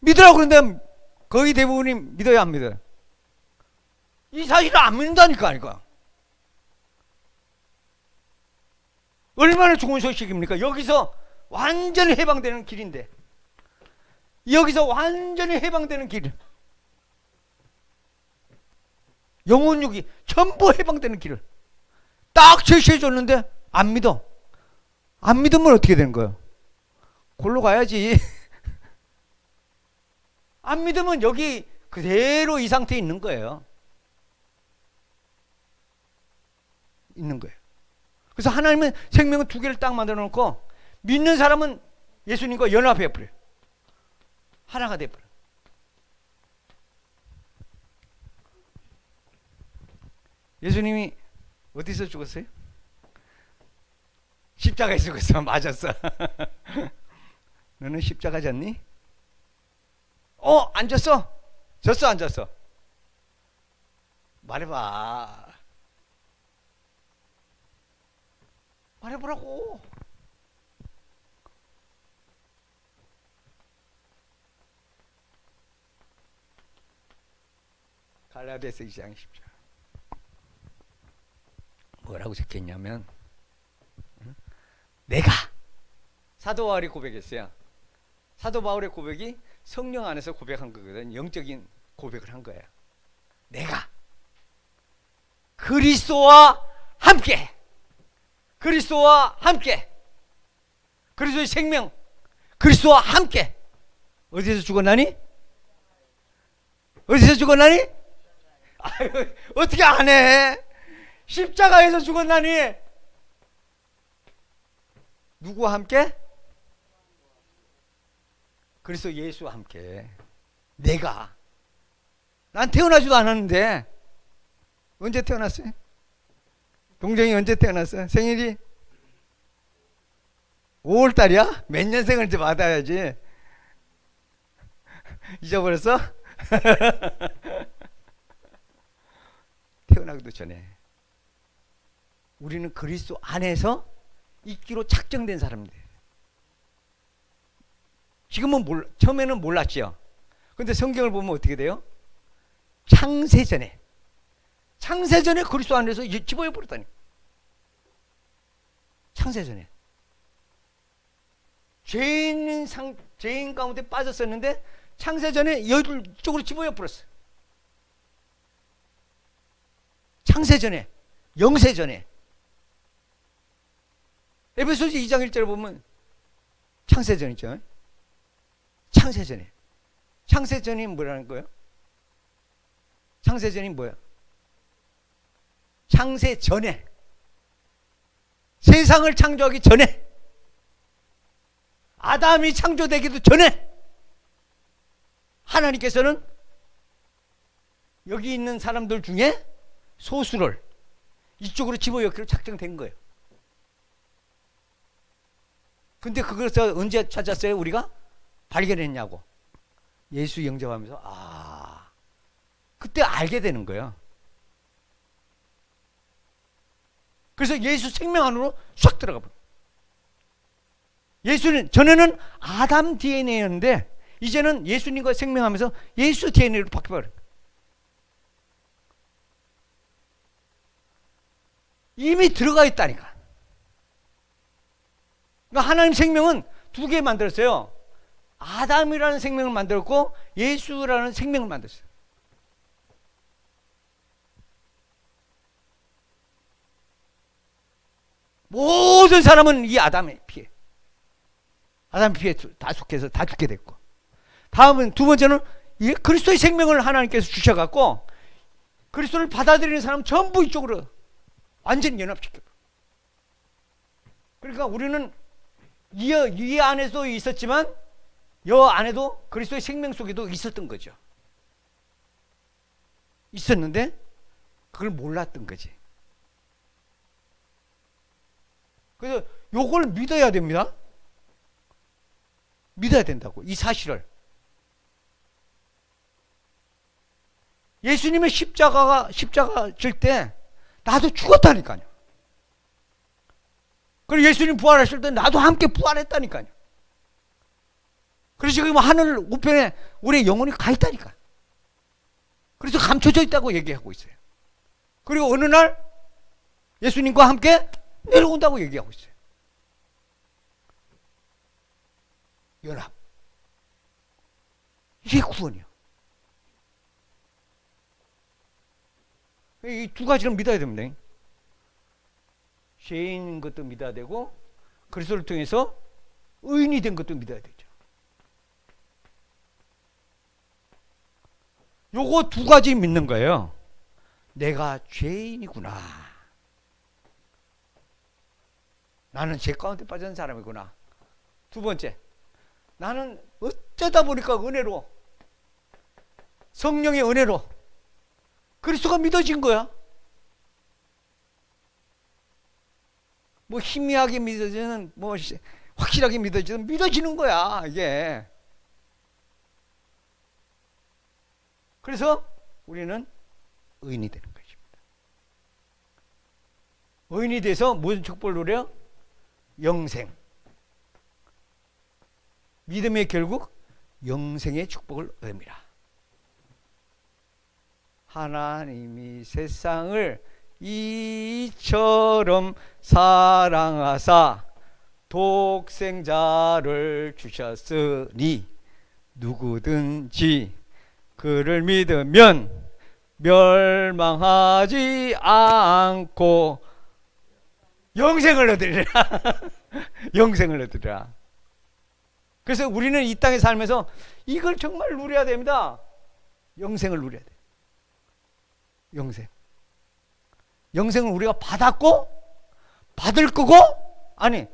믿으라고. 그런데 거의 대부분이 믿어야 안 믿어요. 이 사실을 안 믿는다니까. 이거 얼마나 좋은 소식입니까? 여기서 완전히 해방되는 길인데, 여기서 완전히 해방되는 길, 영혼육이 전부 해방되는 길을 딱 제시해 줬는데 안 믿어. 안 믿으면 어떻게 되는 거예요? 골로 가야지. 안 믿으면 여기 그대로 이 상태에 있는 거예요. 있는 거예요. 그래서 하나님은 생명은 두 개를 딱 만들어 놓고, 믿는 사람은 예수님과 연합해 버려요. 하나가 돼 버려요. 예수님이 어디서 죽었어요? 십자가에 죽었어. 맞았어. 너는 십자가 졌니? 안 졌어? 졌어, 안 졌어? 말해봐. 말해보라고. 갈라디아서 2장 10절. 뭐라고 적혀있냐면, 내가, 사도 바울이 고백했어요. 사도 바울의 고백이 성령 안에서 고백한 거거든. 영적인 고백을 한 거예요. 내가 그리스도와 함께, 그리스도와 함께, 그리스도의 생명, 그리스도와 함께 어디서 죽었나니? 어디서 죽었나니? 아유, 어떻게 안 해? 십자가에서 죽었나니? 누구와 함께? 그리스도 예수와 함께. 내가, 난 태어나지도 않았는데. 언제 태어났어요? 동정이 언제 태어났어요? 생일이 5월달이야? 몇 년생을 이제 받아야지. 잊어버렸어? 태어나기도 전에 우리는 그리스도 안에서 있기로 작정된 사람들. 지금은 처음에는 몰랐죠. 근데 성경을 보면 어떻게 돼요? 창세전에 그리스도 안에서 집어해 버렸다니. 창세전에 죄인 가운데 빠졌었는데 창세전에 이쪽으로 집어해 버렸어요. 창세전에, 영세전에. 에베소서 2장 1절에 보면 창세전이죠. 창세전에. 창세전이 뭐라는 거예요? 창세전이 뭐야? 창세 전에, 세상을 창조하기 전에, 아담이 창조되기도 전에 하나님께서는 여기 있는 사람들 중에 소수를 이쪽으로 집어넣기로 작정된 거예요. 근데 그것을 언제 찾았어요? 우리가 발견했냐고. 예수 영접하면서 그때 알게 되는 거예요. 그래서 예수 생명 안으로 쏙 들어가 버려요. 예수는 전에는 아담 DNA였는데 이제는 예수님과 생명하면서 예수 DNA로 바뀌어버려요. 이미 들어가 있다니까. 그러니까 하나님 생명은 두 개 만들었어요. 아담이라는 생명을 만들었고 예수라는 생명을 만들었어요. 모든 사람은 이 아담의 피해, 아담의 피해 다 속해서 다 죽게 됐고, 다음은 두 번째는 그리스도의 생명을 하나님께서 주셔갖고 그리스도를 받아들이는 사람 전부 이쪽으로 완전히 연합시켜. 그러니까 우리는 이 안에도 있었지만 여 안에도 그리스도의 생명 속에도 있었던 거죠. 있었는데 그걸 몰랐던 거지. 그래서 요걸 믿어야 됩니다. 믿어야 된다고, 이 사실을. 예수님의 십자가 질 때 나도 죽었다니까요. 그리고 예수님 부활하실 때 나도 함께 부활했다니까요. 그래서 지금 하늘 우편에 우리의 영혼이 가 있다니까. 그래서 감춰져 있다고 얘기하고 있어요. 그리고 어느 날 예수님과 함께 내려온다고 얘기하고 있어요. 연합. 이게 구원이요. 이 두 가지를 믿어야 됩니다. 죄인인 것도 믿어야 되고 그리스도를 통해서 의인이 된 것도 믿어야 되죠. 요거 두 가지 믿는 거예요. 내가 죄인이구나. 나는 죄 가운데 빠진 사람이구나. 두 번째, 나는 어쩌다 보니까 은혜로, 성령의 은혜로 그리스도가 믿어진 거야. 뭐 희미하게 믿어지는, 뭐 확실하게 믿어지는 거야, 이게. 그래서 우리는 의인이 되는 것입니다. 의인이 돼서 무슨 축복을 누려? 영생. 믿음의 결국 영생의 축복을 얻습니다. 하나님이 세상을 이처럼 사랑하사 독생자를 주셨으니 누구든지 그를 믿으면 멸망하지 않고 영생을 얻으리라. 영생을 얻으리라. 그래서 우리는 이 땅에 살면서 이걸 정말 누려야 됩니다. 영생을 누려야 돼요. 영생. 영생을 우리가 받았고 받을 거고, 아니,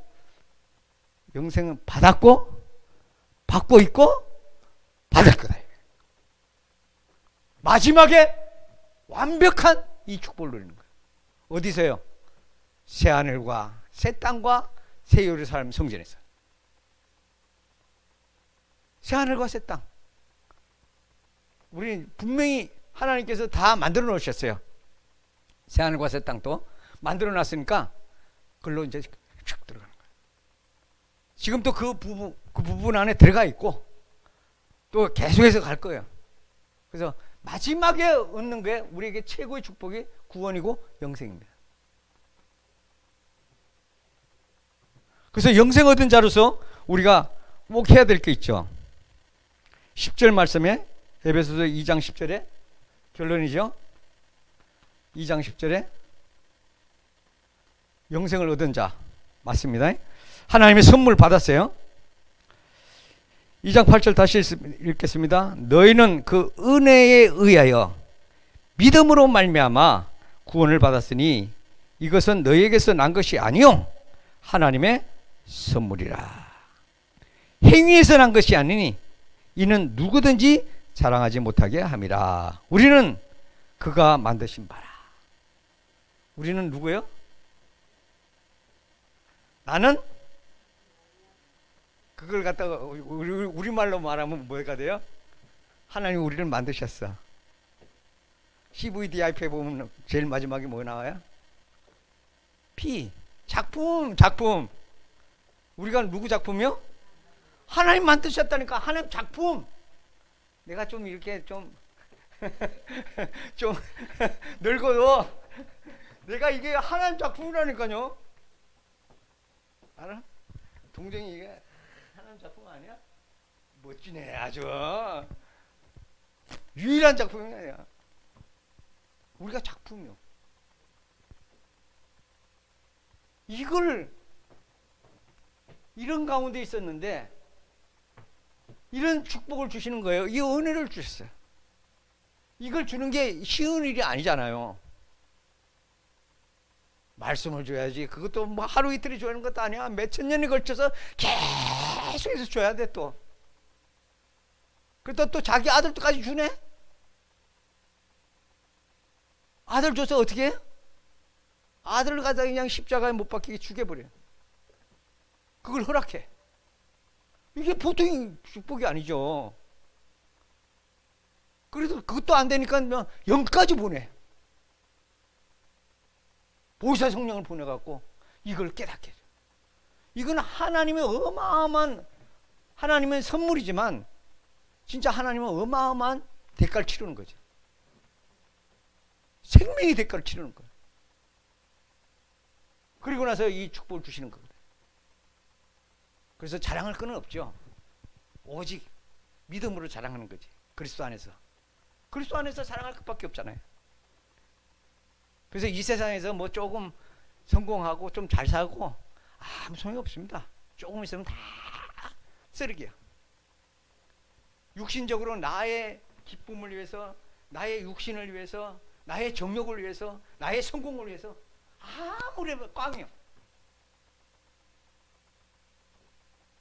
영생은 받았고 받고 있고 받을 거다. 마지막에 완벽한 이 축복을 누리는 거예요. 어디서요? 새 하늘과 새 땅과 새 예루살렘 성전에서. 새 하늘과 새 땅. 우리 분명히 하나님께서 다 만들어 놓으셨어요. 새 하늘과 새 땅도 만들어 놨으니까 그걸로 이제 쭉 들어가는 거예요. 지금 또 그 부분 안에 들어가 있고 또 계속해서 갈 거예요. 그래서 마지막에 얻는 게 우리에게 최고의 축복이 구원이고 영생입니다. 그래서 영생 얻은 자로서 우리가 꼭 해야 될 게 있죠. 10절 말씀에, 에베소서 2장 10절에 결론이죠. 2장 10절에 영생을 얻은 자 맞습니다. 하나님의 선물 받았어요. 2장 8절 다시 읽겠습니다. 너희는 그 은혜에 의하여 믿음으로 말미암아 구원을 받았으니 이것은 너희에게서 난 것이 아니요 하나님의 선물이라. 행위에서 난 것이 아니니 이는 누구든지 자랑하지 못하게 함이라. 우리는 그가 만드신 바라. 우리는 누구예요? 나는 그걸 갖다가 우리말로 말하면 뭐가 돼요? 하나님 우리를 만드셨어. CVDIP에 보면 제일 마지막에 뭐 나와요? P. 작품. 우리가 누구 작품이요? 하나님 만드셨다니까. 하나님 작품. 내가 좀 이렇게 좀 늙어도 내가 이게 하나님 작품이라니까요. 알아? 동정이 이게 하나님 작품 아니야? 멋지네. 아주 유일한 작품이 아니야. 우리가 작품이요. 이걸 이런 가운데 있었는데 이런 축복을 주시는 거예요. 이 은혜를 주셨어요. 이걸 주는 게 쉬운 일이 아니잖아요. 말씀을 줘야지. 그것도 뭐 하루 이틀이 주는 것도 아니야. 몇천 년에 걸쳐서 계속해서 줘야 돼 또. 그러다 또 자기 아들까지 주네. 아들 줘서 어떻게 해? 아들을 가다 그냥 십자가에 못 박히게 죽여버려. 그걸 허락해. 이게 보통 축복이 아니죠. 그래도 그것도 안 되니까 영까지 보내. 보혜사 성령을 보내갖고 이걸 깨닫게 해줘. 이건 하나님의 어마어마한 하나님의 선물이지만 진짜 하나님은 어마어마한 대가를 치르는 거죠. 생명의 대가를 치르는 거예요. 그리고 나서 이 축복을 주시는 거거든요. 그래서 자랑할 건 없죠. 오직 믿음으로 자랑하는 거지. 그리스도 안에서. 그리스도 안에서 자랑할 것밖에 없잖아요. 그래서 이 세상에서 뭐 조금 성공하고 좀 잘 살고 아무 소용이 없습니다. 조금 있으면 다 쓰레기야. 육신적으로 나의 기쁨을 위해서, 나의 육신을 위해서, 나의 정욕을 위해서, 나의 성공을 위해서 아무리 꽝이야.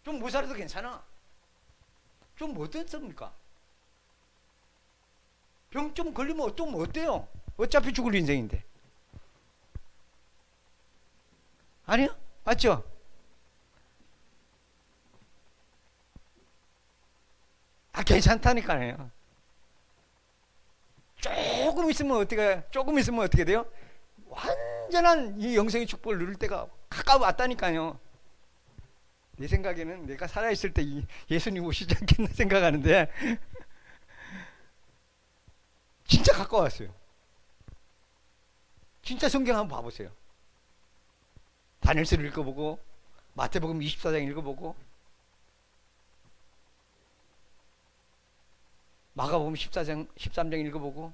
좀 못 살아도 괜찮아. 좀 뭐 어떻습니까? 병 좀 걸리면 또 뭐 어때요? 어차피 죽을 인생인데. 아니요? 맞죠? 아, 괜찮다니까요. 조금 있으면 어떻게 돼요? 완전한 이 영생의 축복을 누릴 때가 가까워 왔다니까요. 내 생각에는 내가 살아있을 때 예수님 오시지 않겠나 생각하는데 진짜 가까웠어요. 진짜 성경 한번 봐보세요. 다니엘서를 읽어보고 마태복음 24장 읽어보고 마가복음 13장 읽어보고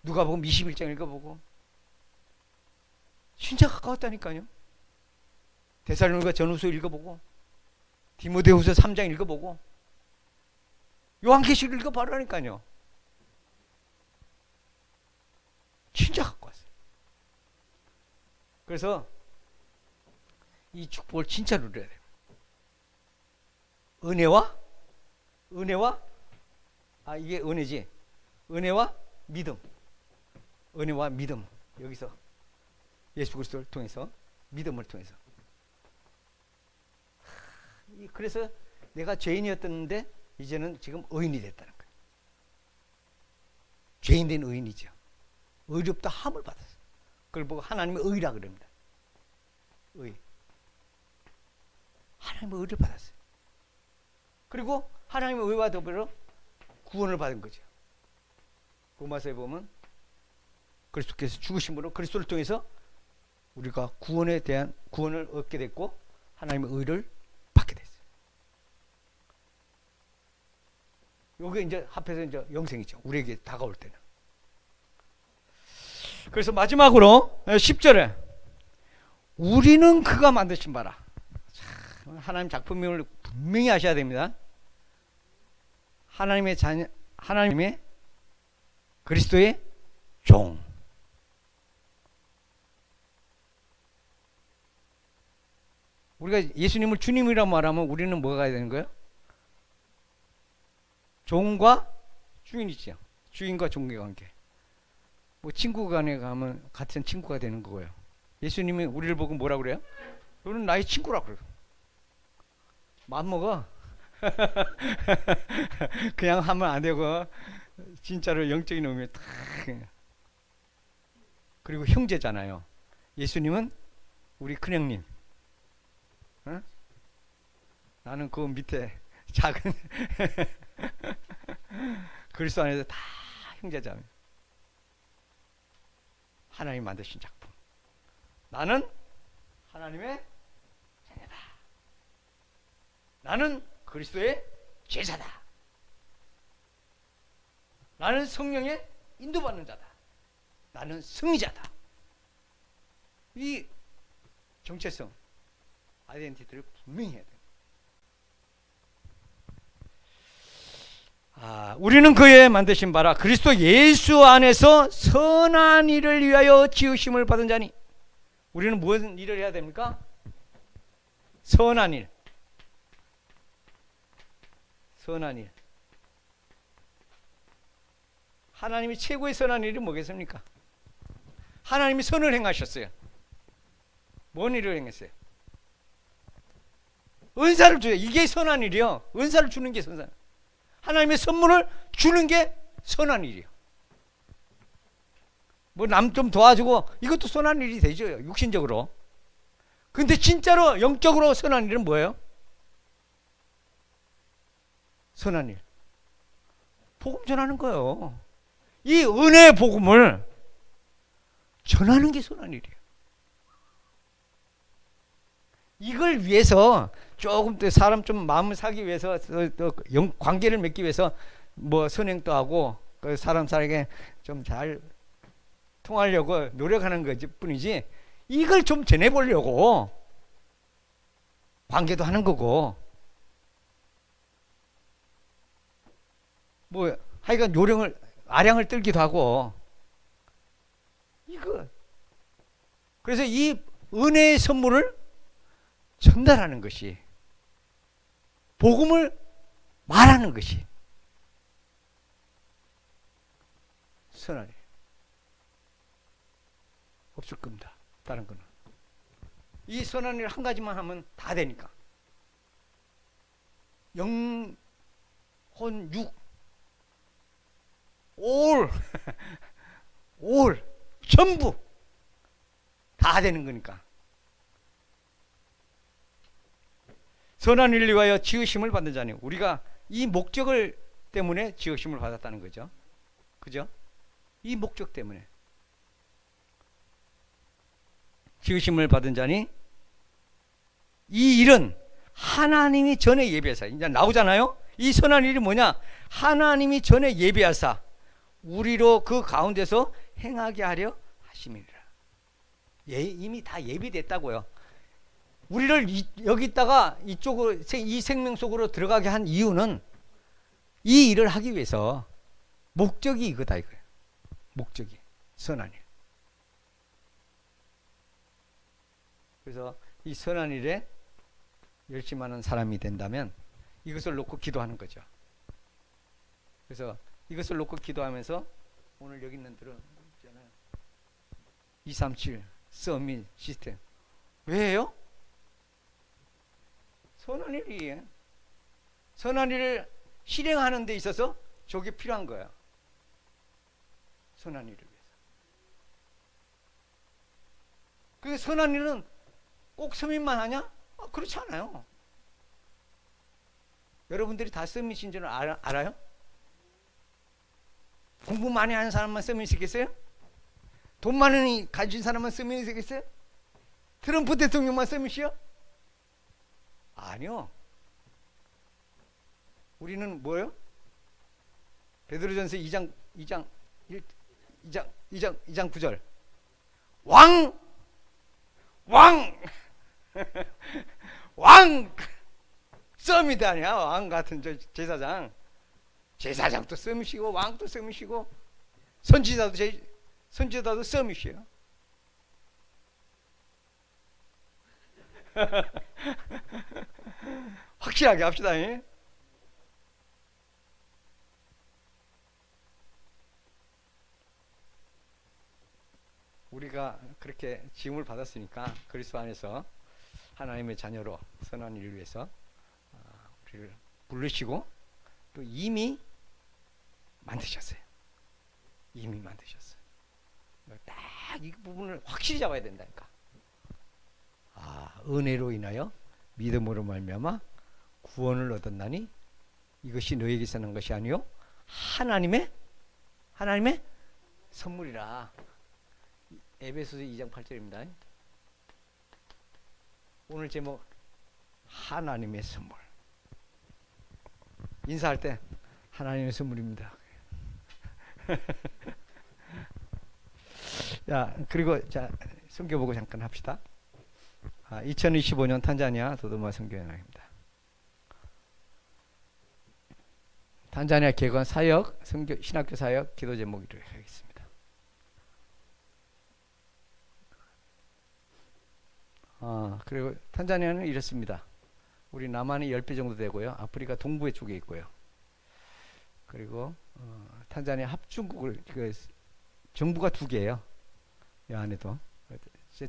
누가복음 21장 읽어보고 진짜 가까웠다니까요. 데살로니가 전후서 읽어보고 디모데후서 3장 읽어보고 요한계시록 읽어봐라니까요. 진짜 가까웠어요. 그래서 이 축복을 진짜 누려야 돼요. 은혜와 이게 은혜지. 은혜와 믿음. 여기서 예수 그리스도를 통해서 믿음을 통해서. 그래서 내가 죄인이었는데 이제는 지금 의인이 됐다는 거예요. 죄인 된 의인이죠. 의롭다 함을 받았어요. 그걸 보고 하나님의 의라 그럽니다. 의. 하나님의 의를 받았어요. 그리고 하나님의 의와 더불어 구원을 받은 거죠. 로마서에 보면 그리스도께서 죽으심으로 그리스도를 통해서 우리가 구원을 얻게 됐고 하나님의 의를 받게 됐어요. 이게 이제 합해서 이제 영생이죠. 우리에게 다가올 때는. 그래서 마지막으로 10절에 우리는 그가 만드신 바라. 참, 하나님 작품임을 분명히 아셔야 됩니다. 하나님의 자녀, 하나님의 그리스도의 종. 우리가 예수님을 주님이라고 말하면 우리는 뭐가 되는 거예요? 종과 주인이죠. 주인과 종의 관계. 뭐 친구 간에 가면 같은 친구가 되는 거고요. 예수님이 우리를 보고 뭐라 그래요? 너는 나의 친구라고 그래요. 맘먹어. 그냥 하면 안 되고 진짜로 영적인 의미에 딱. 그리고 형제잖아요. 예수님은 우리 큰형님. 어? 나는 그 밑에 작은 그리스도 안에서 다 형제자매. 하나님 만드신 작품. 나는 하나님의 자녀다. 나는 그리스도의 제자다. 나는 성령의 인도받는 자다. 나는 승리자다. 이 정체성, 아이덴티티를 분명히 해야 돼요. 우리는 그의 만드신 바라 그리스도 예수 안에서 선한 일을 위하여 지으심을 받은 자니. 우리는 무슨 일을 해야 됩니까? 선한 일. 선한 일. 하나님이 최고의 선한 일이 뭐겠습니까? 하나님이 선을 행하셨어요. 뭔 일을 행했어요? 은사를 줘요. 이게 선한 일이요. 은사를 주는 게 선한. 하나님의 선물을 주는 게 선한 일이에요. 뭐 남 좀 도와주고 이것도 선한 일이 되죠. 육신적으로. 근데 진짜로 영적으로 선한 일은 뭐예요? 선한 일. 복음 전하는 거예요. 이 은혜의 복음을 전하는 게 선한 일이에요. 이걸 위해서 조금 더 사람 좀 마음을 사기 위해서 또 관계를 맺기 위해서 뭐 선행도 하고 그 사람에게 좀 잘 통하려고 노력하는 거지 뿐이지 이걸 좀 전해보려고 관계도 하는 거고 뭐 하여간 요령을 아량을 떨기도 하고 이거 그래서 이 은혜의 선물을 전달하는 것이 복음을 말하는 것이 선한 일 없을 겁니다. 다른 거는 이 선한 일 한 가지만 하면 다 되니까 영, 혼, 육 올 전부 다 되는 거니까 선한 일을 위하여 지으심을 받는 자니 우리가 이 목적을 때문에 지으심을 받았다는 거죠. 그죠? 이 목적 때문에 지으심을 받은 자니 이 일은 하나님이 전에 예비하사 이제 나오잖아요. 이 선한 일이 뭐냐? 하나님이 전에 예비하사 우리로 그 가운데서 행하게 하려 하심이니라. 이미 다 예비됐다고요. 우리를 여기다가 이쪽으로 이 생명 속으로 들어가게 한 이유는 이 일을 하기 위해서 목적이 이거다 이거예요. 목적이 선한 일. 그래서 이 선한 일에 열심하는 사람이 된다면 이것을 놓고 기도하는 거죠. 그래서 이것을 놓고 기도하면서 오늘 여기 있는 들은 있잖아요. 237 서밋 시스템 왜 해요? 선한 일이에요. 선한 일을 실행하는 데 있어서 저게 필요한 거야. 선한 일을 위해서. 그 선한 일은 꼭 서밋만 하냐? 그렇지 않아요. 여러분들이 다 서밋인 줄 알아요? 공부 많이 하는 사람만 서밋이겠어요? 돈 많이 가진 사람만 서밋이겠어요? 트럼프 대통령만 서밋이요? 아니요. 우리는 뭐예요? 베드로전서 2장 9절. 왕! 왕! 썸이다 아니야. 왕 같은 저 제사장. 제사장도 썸이시고 왕도 썸이시고 선지자도 썸이시요. 확실하게 합시다. 예? 우리가 그렇게 지음을 받았으니까 그리스도 안에서 하나님의 자녀로 선한 일을 위해서 우리를 부르시고 또 이미 만드셨어요. 이미 만드셨어요. 딱 이 부분을 확실히 잡아야 된다니까. 은혜로 인하여 믿음으로 말미암아 구원을 얻었나니 이것이 너에게서 난 것이 아니요 하나님의 선물이라. 에베소서 2장 8절입니다. 오늘 제목 하나님의 선물. 인사할 때 하나님의 선물입니다. 야, 그리고 자 성경 보고 잠깐 합시다. 2025년 탄자니아 도도마 선교연합입니다. 탄자니아 개관 사역, 신학교 사역, 기도 제목으로 하겠습니다. 그리고 탄자니아는 이렇습니다. 우리 남한이 10배 정도 되고요. 아프리카 동부의 쪽에 있고요. 그리고 탄자니아 합중국을 정부가 2개예요. 이 안에도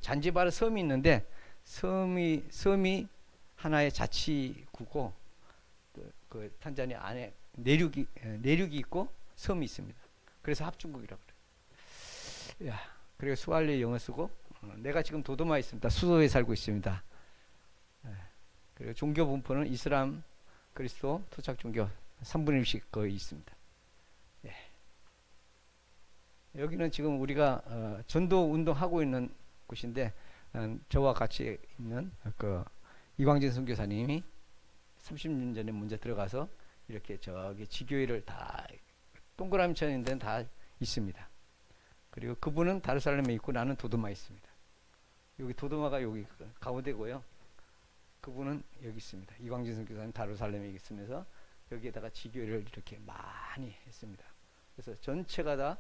잔지바르 섬이 있는데 섬이 하나의 자치구고 그 탄자니아 안에 내륙이 있고 섬이 있습니다. 그래서 합중국이라고 그래요. 야, 그리고 스왈리 영어 쓰고 내가 지금 도도마에 있습니다. 수도에 살고 있습니다. 그리고 종교 분포는 이슬람, 그리스도, 토착 종교 3분의 1씩 거의 있습니다. 예. 여기는 지금 우리가 전도 운동하고 있는 곳인데 저와 같이 있는 그 이광진 선교사님이 30년 전에 먼저 들어가서 이렇게 저기 지교회를 다 동그라미 쳐있는 데는 다 있습니다. 그리고 그분은 다르살렘에 있고 나는 도도마에 있습니다. 여기 도도마가 여기 가운데고요. 그분은 여기 있습니다. 이광진 선교사님 다르살렘에 있으면서 여기에다가 지교회를 이렇게 많이 했습니다. 그래서 전체가 다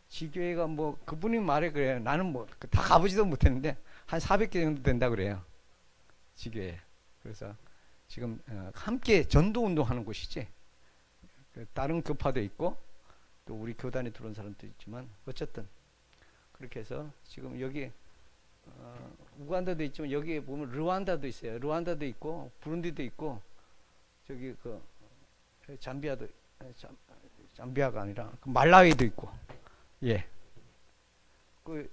지교회가 뭐 그분이 말해 그래요. 나는 뭐 다 가보지도 못했는데 한 400개 정도 된다 그래요. 지교회. 그래서 지금 함께 전도 운동하는 곳이지. 다른 교파도 있고 또 우리 교단에 들어온 사람도 있지만 어쨌든 그렇게 해서 지금 여기 우간다도 있지만 여기에 보면 르완다도 있어요. 르완다도 있고 부룬디도 있고 저기 그 잠비아가 아니라 그 말라위도 있고 예. 그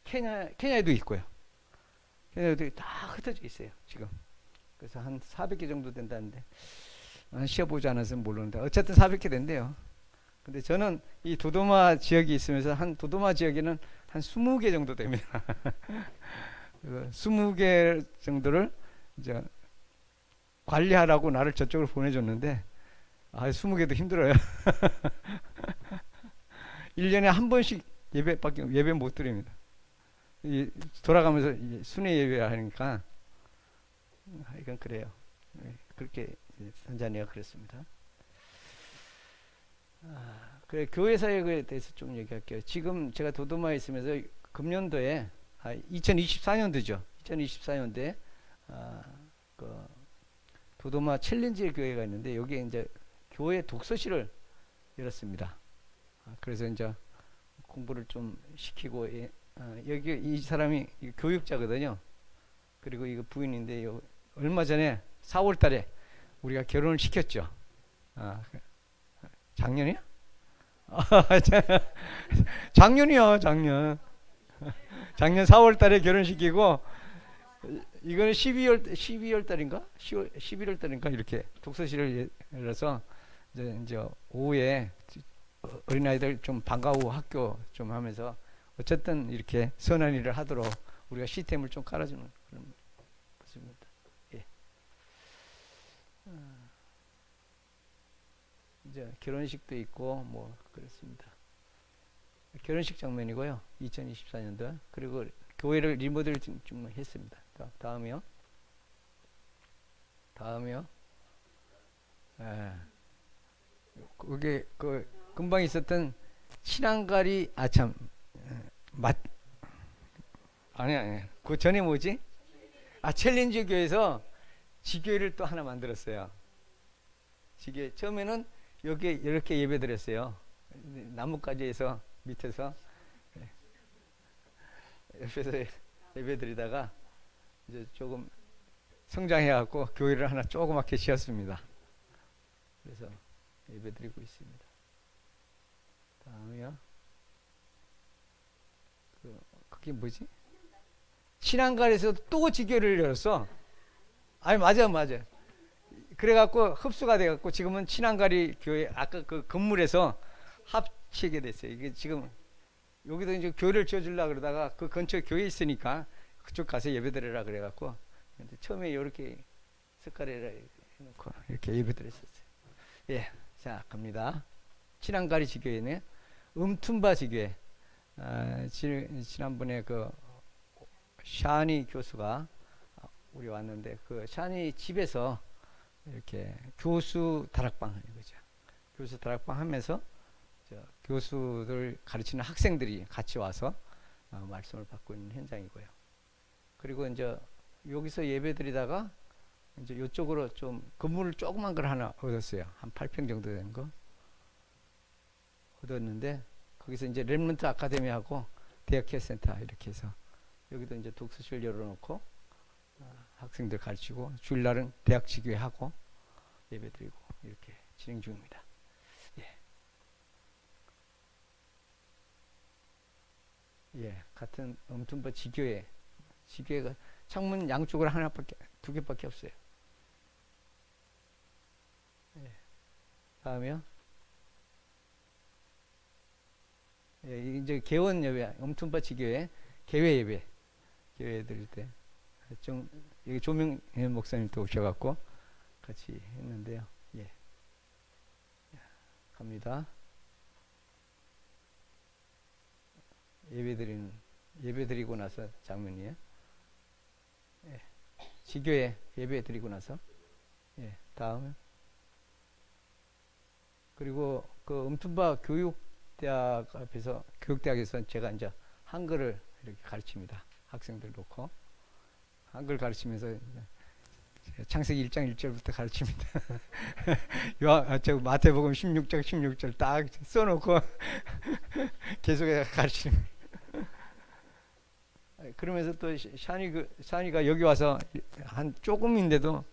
케냐에도 있고요. 케냐에도 다 흩어져 있어요. 지금. 그래서 한 400개 정도 된다는데 시어보지 않아서 모르는데 어쨌든 400개 된대요. 근데 저는 이 도도마 지역이 있으면서 한 도도마 지역에는 한 20개 정도 됩니다. 20개 정도를 이제 관리하라고 나를 저쪽으로 보내줬는데 20개도 힘들어요. 1년에 한 번씩 예배 못 드립니다. 돌아가면서 순회 예배 하니까 이건 그래요. 그렇게 탄자니아가 그랬습니다. 그래 교회 사역에 대해서 좀 얘기할게요. 지금 제가 도도마에 있으면서 금년도에 2024년도죠. 2024년도에 그 도도마 챌린지 교회가 있는데 여기에 이제 교회 독서실을 열었습니다. 그래서 이제 공부를 좀 시키고 여기 이 사람이 교육자거든요. 그리고 이거 부인인데 얼마 전에 4월달에 우리가 결혼을 시켰죠. 작년이야? 작년이요, 작년. 작년 4월달에 결혼시키고 이거는 12월 달인가? 11월 달인가 이렇게 독서실을 열어서 이제 오후에 어린아이들 좀 방과후 학교 좀 하면서 어쨌든 이렇게 선한 일을 하도록 우리가 시스템을 좀 깔아주는 그런 것입니다. 예. 이제 결혼식도 있고 뭐 그렇습니다. 결혼식 장면이고요. 2024년도 그리고 교회를 리모델 좀 했습니다. 다음이요. 예. 그게 그 금방 있었던 신앙가리 아참 맛 아니 그 전에 뭐지? 챌린지 교회에서 지교회를 또 하나 만들었어요. 지교회 처음에는 여기 이렇게 예배드렸어요. 나뭇가지에서 밑에서 옆에서 예배드리다가 이제 조금 성장해갖고 교회를 하나 조그맣게 지었습니다. 그래서 예배드리고 있습니다. 다음이요. 그게 뭐지? 신앙가에서 또 지교를 열었어. 아니 맞아. 그래갖고 흡수가 돼갖고 지금은 신앙가리 교회 아까 그 건물에서 합치게 됐어요. 이게 지금 여기도 이제 교회를 지어주려고 그러다가 그 근처에 교회 있으니까 그쪽 가서 예배드리라 그래갖고 처음에 이렇게 색깔을 해놓고 이렇게 예배드렸었어요. 예, 자 갑니다. 신앙가리 지교회네. 음툰바 지교회. 지난번에 그 샤니 교수가 우리 왔는데 그 샤니 집에서 이렇게 교수 다락방 하는 거죠. 교수 다락방 하면서 교수들 가르치는 학생들이 같이 와서 말씀을 받고 있는 현장이고요. 그리고 이제 여기서 예배드리다가 이제 이쪽으로 좀 건물을 조그만 걸 하나 얻었어요. 한 8평 정도 된 거 얻었는데 거기서 이제 렘넌트 아카데미하고 대학회센터 이렇게 해서 여기도 이제 독서실 열어놓고 학생들 가르치고 주일날은 대학 지교회하고 예배드리고 이렇게 진행 중입니다. 예, 같은 음툰바 지교회가 창문 양쪽으로 두 개밖에 없어요. 예, 다음이요. 예, 이제 개원 예배, 음툰바 지교회 개회 예배 드릴 때 좀 여기 조명 목사님도 오셔갖고 같이 했는데요. 예, 갑니다. 예배드리고 나서 장면이에요. 예, 지교회 예배드리고 나서 다음에 그리고 그 음툰바 교육대학에서 제가 이제 한글을 이렇게 가르칩니다. 학생들 놓고 한글 가르치면서 창세기 1장 1절부터 가르칩니다. 마태복음 16장 16절 딱 써놓고 계속 가르치는. 그러면서 또 샤니가 여기 와서 한 조금인데도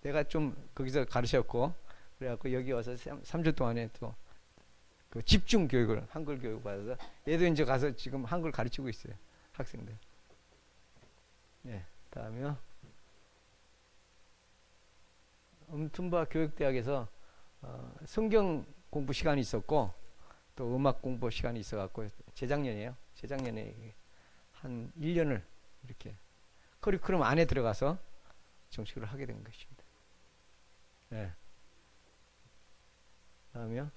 내가 좀 거기서 가르쳤고 그래갖고 여기 와서 3주 동안에 또 그 집중 교육을 한글 교육 받아서 얘도 이제 가서 지금 한글 가르치고 있어요. 학생들. 예, 다음이요. 음툰바 교육대학에서 성경 공부 시간이 있었고 또 음악 공부 시간이 있어갖고 재작년에 한 1년을 이렇게 커리큘럼 안에 들어가서 정식으로 하게 된 것입니다. 네. 다음이요.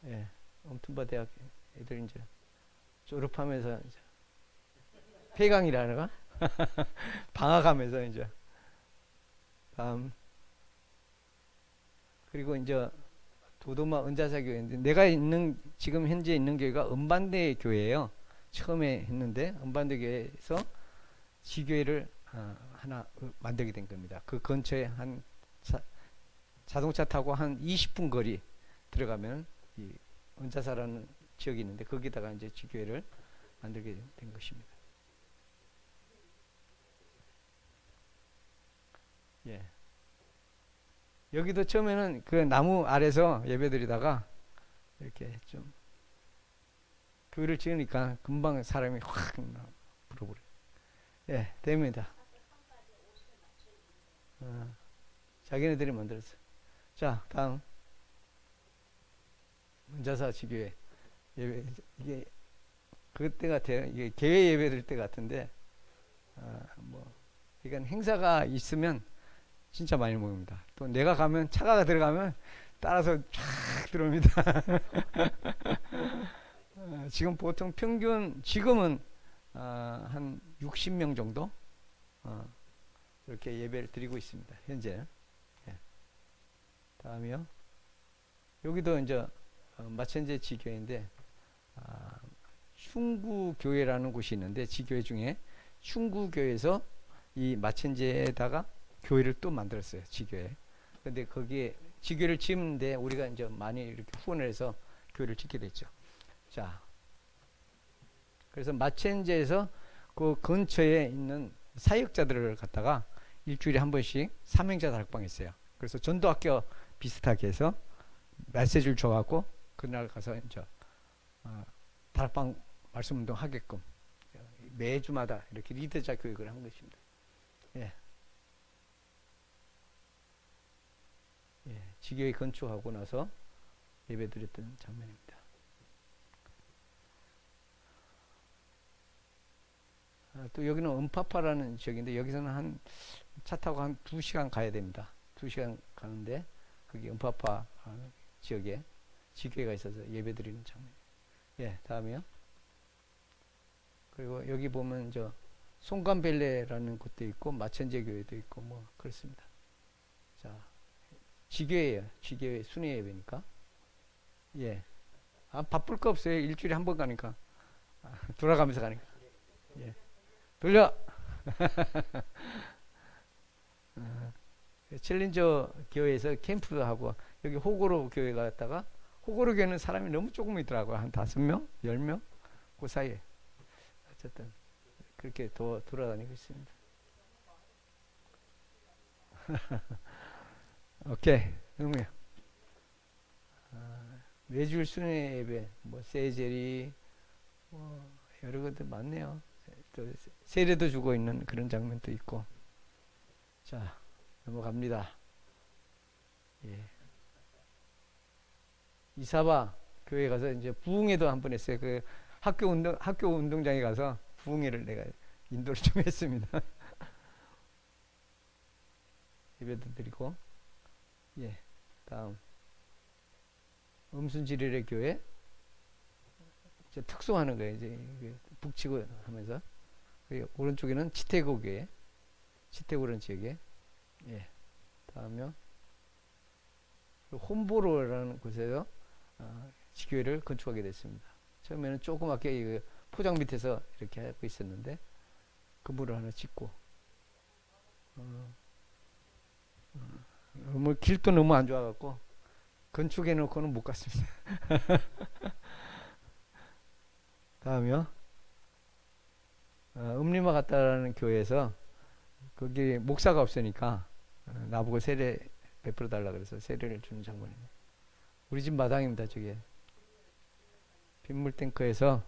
예, 음툰바 대학 애들 이제 졸업하면서 이제 폐강이라는 거 방학하면서 이제 다음 그리고 이제 도도마 은자사 교회인데 내가 지금 현재 있는 교회가 은반대 교회예요. 처음에 했는데 은반대 교회에서 지교회를 하나 만들게 된 겁니다. 그 근처에 한 자동차 타고 한 20분 거리 들어가면 이 은자사라는 지역이 있는데 거기다가 이제 지교회를 만들게 된 것입니다. 예. 여기도 처음에는 그 나무 아래서 예배드리다가 이렇게 좀 교회를 지으니까 금방 사람이 확 불어버려요. 예, 됩니다. 자기네들이 만들었어. 자, 다음 은자사 지교회 예배 이게 그때 같아요. 이게 개회 예배드릴 때 같은데 그러니까 행사가 있으면 진짜 많이 모입니다. 또 내가 가면 차가 들어가면 따라서 쫙 들어옵니다. 지금 보통 평균 지금은 한 60명 정도 이렇게 예배를 드리고 있습니다. 현재. 예. 다음이요. 여기도 이제 마천제 지교회인데 충구교회라는 곳이 있는데 지교회 중에 충구교회에서 이 마천제에다가 교회를 또 만들었어요. 지교회. 근데 거기에 지교회를 짓는데 우리가 이제 많이 이렇게 후원을 해서 교회를 짓게 됐죠. 자, 그래서 마천제에서 그 근처에 있는 사역자들을 갖다가 일주일에 한 번씩 삼행자 다락방 했어요. 그래서 전도학교 비슷하게 해서 메시지를 줘갖고 그날 가서 이제 다락방 말씀 운동 하게끔 매주마다 이렇게 리더자 교육을 한 것입니다. 예. 예, 지교회 건축하고 나서 예배드렸던 장면입니다. 또 여기는 은파파라는 지역인데 여기서는 한 차 타고 한 2시간 가야 됩니다. 2시간 가는데 거기 은파파 지역에 지교회가 있어서 예배드리는 장면. 예, 다음이요. 그리고 여기 보면 저 송간벨레라는 곳도 있고 마천제 교회도 있고 뭐 그렇습니다. 자, 지교회예요. 지교회 순회 예배니까. 예. 바쁠 거 없어요. 일주일에 한 번 가니까. 돌아가면서 가니까. 예. 돌려. 챌린저 교회에서 캠프도 하고 여기 호고로 교회 갔다가 호고로 교회는 사람이 너무 조금 있더라고요. 한 5명, 10명 그 사이에. 어쨌든 그렇게 돌아다니고 있습니다. 오케이, 응우야. 매주일 순회 예배, 뭐 세제리, 뭐 여러 것들 많네요. 또 세례도 주고 있는 그런 장면도 있고. 자, 넘어갑니다. 예. 이사바 교회 가서 이제 부흥회도 한 번 했어요. 그 학교 운동장에 가서 부흥회를 내가 인도를 좀 했습니다. 예배도 드리고. 예. 다음. 음순지리의 교회. 이제 특송하는 거예요. 이제 북치고 하면서. 그리고 오른쪽에는 치태고 교회. 치태고라는 지역에. 예. 다음요. 홈보로라는 곳에서 지교회를 건축하게 됐습니다. 처음에는 조그맣게 포장 밑에서 이렇게 하고 있었는데 건물을 하나 짓고 뭐 길도 너무 안 좋아갖고 건축해 놓고는 못 갔습니다. 다음이요. 음리마 갔다라는 교회에서 거기 목사가 없으니까 나보고 세례 베풀어 달라 그래서 세례를 주는 장면입니다. 우리 집 마당입니다. 저게 빗물 탱크에서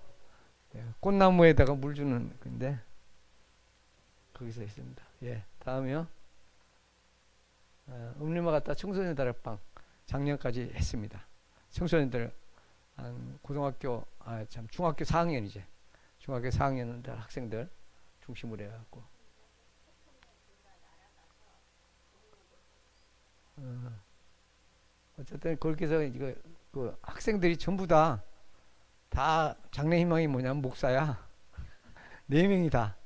꽃나무에다가 물 주는 건데 거기서 했습니다. 예, 다음이요. 음리마 갔다 청소년 다락방 작년까지 했습니다. 청소년들 한 고등학교 중학교 4학년이제 중학교 4학년 학생들 중심으로 해갖고 어쨌든 그렇게 해서 이거 그 학생들이 전부 다 장래 희망이 뭐냐면 목사야. 4명이 다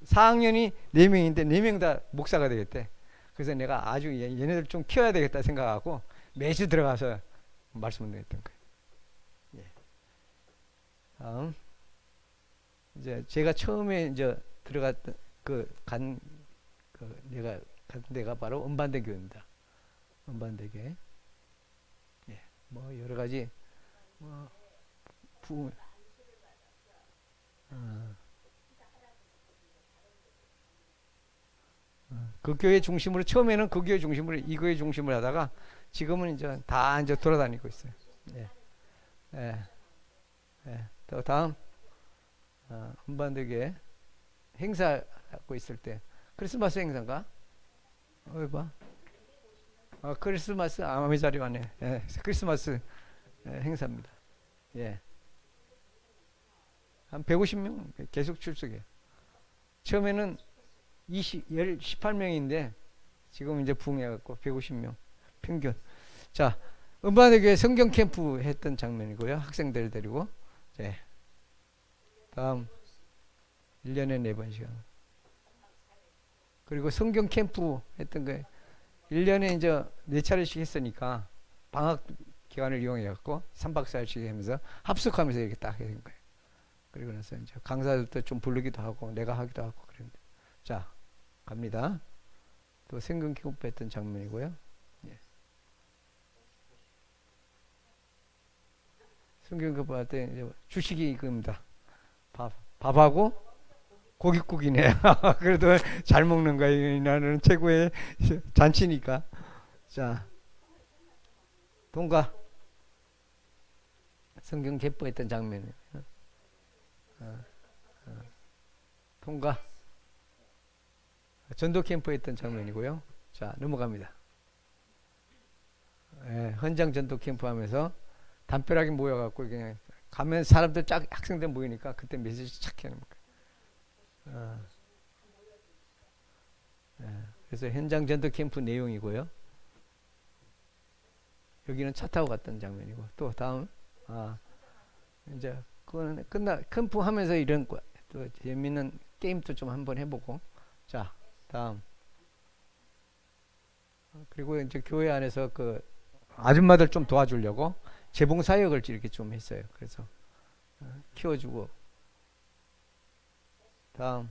4학년이 4명인데 4명 다 목사가 되겠대. 그래서 내가 아주 얘네들 좀 키워야 되겠다 생각하고 매주 들어가서 말씀 운동했던 거예요. 예. 다음 이제 제가 처음에 이제 들어갔던 내가 간 데가 바로 은반대 교회입니다. 은반대 교회. 예. 뭐 여러 가지 그 교회 중심으로 처음에는 그 교회 중심으로 이 교회 중심으로 하다가 지금은 이제 다 이제 돌아다니고 있어요. 예. 예. 예. 또 다음 은반대교회 행사하고 있을 때 크리스마스 행사인가? 봐. 크리스마스 아마미 자리 왔네. 예. 크리스마스 행사입니다. 예. 한 150명 계속 출석해. 처음에는 18명인데 지금 이제 부흥해갖고 150명 평균. 자, 음반에게 성경 캠프 했던 장면이고요. 학생들 데리고. 네. 다음 1년에 4번씩. 그리고 성경 캠프 했던 거 1년에 이제 4차례씩 했으니까 방학 기간을 이용해 갖고 3박 4일씩 하면서 합숙하면서 이렇게 딱 하는 거예요. 그리고 나서 이제 강사들도 좀 부르기도 하고 내가 하기도 하고 그랬는데. 자, 갑니다. 또 성경 캠프 했던 장면이고요. 예. 성경 캠프 할 때 이제 주식이 이겁니다. 밥하고 고깃국이네. 그래도 잘 먹는 거야. 나는 최고의 잔치니까. 자, 동가 성경 개포했던 장면이에요. 통과 전도 캠프했던 장면이고요. 자, 넘어갑니다. 예, 현장 전도 캠프 하면서 담벼락에 모여갖고 그냥 가면 사람들 쫙 학생들 모이니까 그때 메시지 착 해놓은 거예요. 예, 그래서 현장 전도 캠프 내용이고요. 여기는 차 타고 갔던 장면이고 또 다음 이제 그거는 캠프 하면서 이런 또 재밌는 게임도 좀 한번 해보고 자 다음 그리고 이제 교회 안에서 그 아줌마들 좀 도와주려고 재봉 사역을 이렇게 좀 했어요. 그래서 키워주고 다음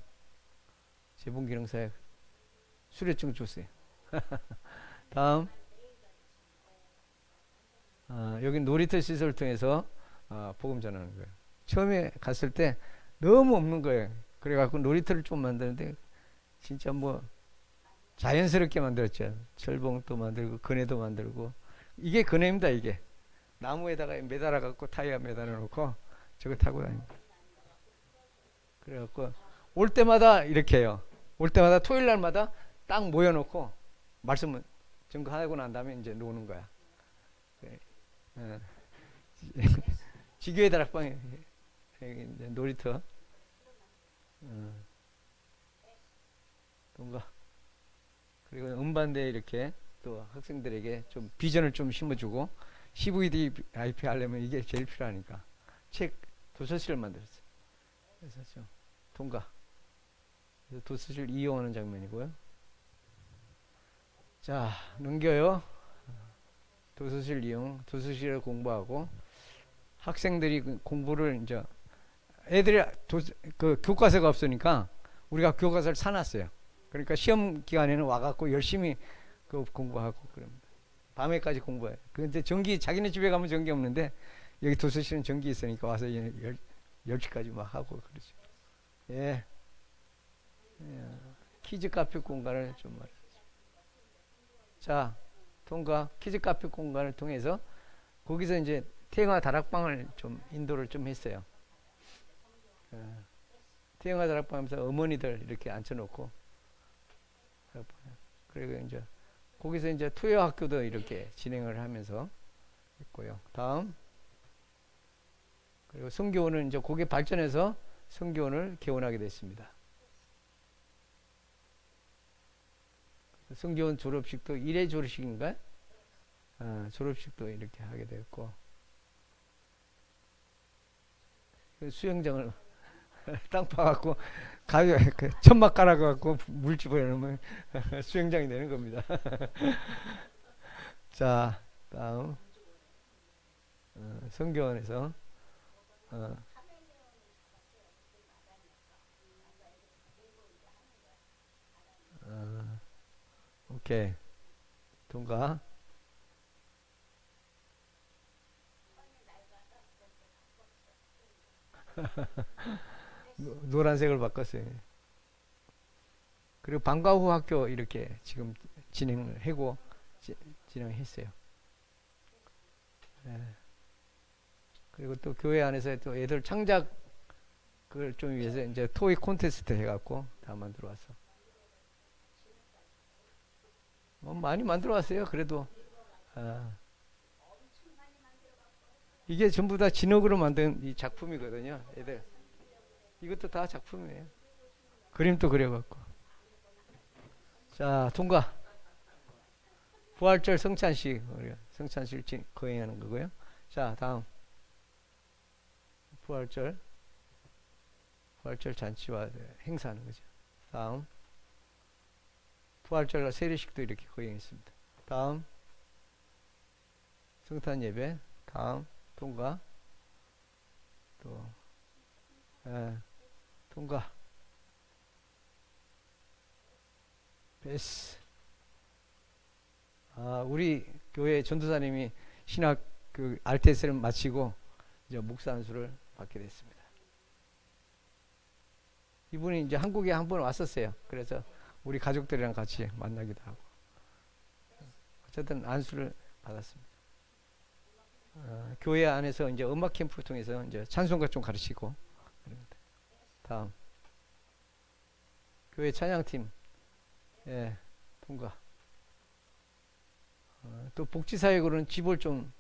재봉 기능 사역 수료증 줬어요. 다음 여기 놀이터 시설을 통해서 복음 전하는 거예요. 처음에 갔을 때 너무 없는 거예요. 그래갖고 놀이터를 좀 만드는데 진짜 뭐 자연스럽게 만들었죠. 철봉도 만들고 그네도 만들고 이게 그네입니다. 이게 나무에다가 매달아 갖고 타이어 매달아 놓고 저거 타고 다닙니다. 그래갖고 올 때마다 이렇게 해요. 올 때마다 토요일 날마다 딱 모여놓고 말씀을 증거하고 난 다음에 이제 노는 거야. 지교회 다락방에 놀이터 동가 그리고 음반대에 이렇게 또 학생들에게 좀 비전을 좀 심어주고 CVD IP 하려면 이게 제일 필요하니까 책 도서실을 만들었어요. 그래서 좀 동가 도서실 이용하는 장면이고요. 자 넘겨요. 도서실 이용, 도서실을 공부하고 학생들이 공부를 이제 애들이 그 교과서가 없으니까 우리가 교과서를 사놨어요. 그러니까 시험 기간에는 와갖고 열심히 그 공부하고 그럽니다. 밤에까지 공부해요. 근데 전기 자기네 집에 가면 전기 없는데 여기 도서실은 전기 있으니까 와서 10시까지 막 하고 그러죠. 예. 키즈 카페 공간을 좀 말이죠. 자, 통과 키즈 카페 공간을 통해서 거기서 이제 태영아 다락방을 좀 인도를 좀 했어요. 태영아 다락방 하면서 어머니들 이렇게 앉혀놓고 그리고 이제 거기서 이제 투여 학교도 이렇게 진행을 하면서 있고요. 다음 그리고 성교원은 이제 거기에 발전해서 성교원을 개원하게 됐습니다. 성교원 졸업식도 1회 졸업식인가? 졸업식도 이렇게 하게 됐고 수영장을 땅 파갖고 천막 깔아갖고 물 집어넣으면 수영장이 되는 겁니다. 자 다음 성교원에서 오케이 통과 노란색을 바꿨어요. 그리고 방과 후 학교 이렇게 지금 진행을 하고 진행했어요. 그리고 또 교회 안에서 또 애들 창작 그걸 좀 위해서 이제 토익 콘테스트 해갖고 다 만들어 왔어. 많이 만들어 왔어요. 그래도 이게 전부 다 진흙으로 만든 이 작품이거든요. 애들 이것도 다 작품이에요. 그림도 그려갖고 자 통과 부활절 성찬식, 우리가 성찬식 거행하는 거고요. 자, 다음 부활절 잔치와 행사하는 거죠. 다음 부활절과 세례식도 이렇게 거행했습니다. 다음 성탄 예배, 다음 통과, 또 통과, 베스. 우리 교회 전도사님이 신학 그 RTS를 마치고 이제 목사 안수를 받게 됐습니다. 이분이 이제 한국에 한 번 왔었어요. 그래서 우리 가족들이랑 같이 만나기도 하고, 어쨌든 안수를 받았습니다. 교회 안에서 이제 음악 캠프 통해서 이제 찬송가 좀 가르치고. 다음 교회 찬양팀, 예, 통과. 또 복지사역으로는 집을 좀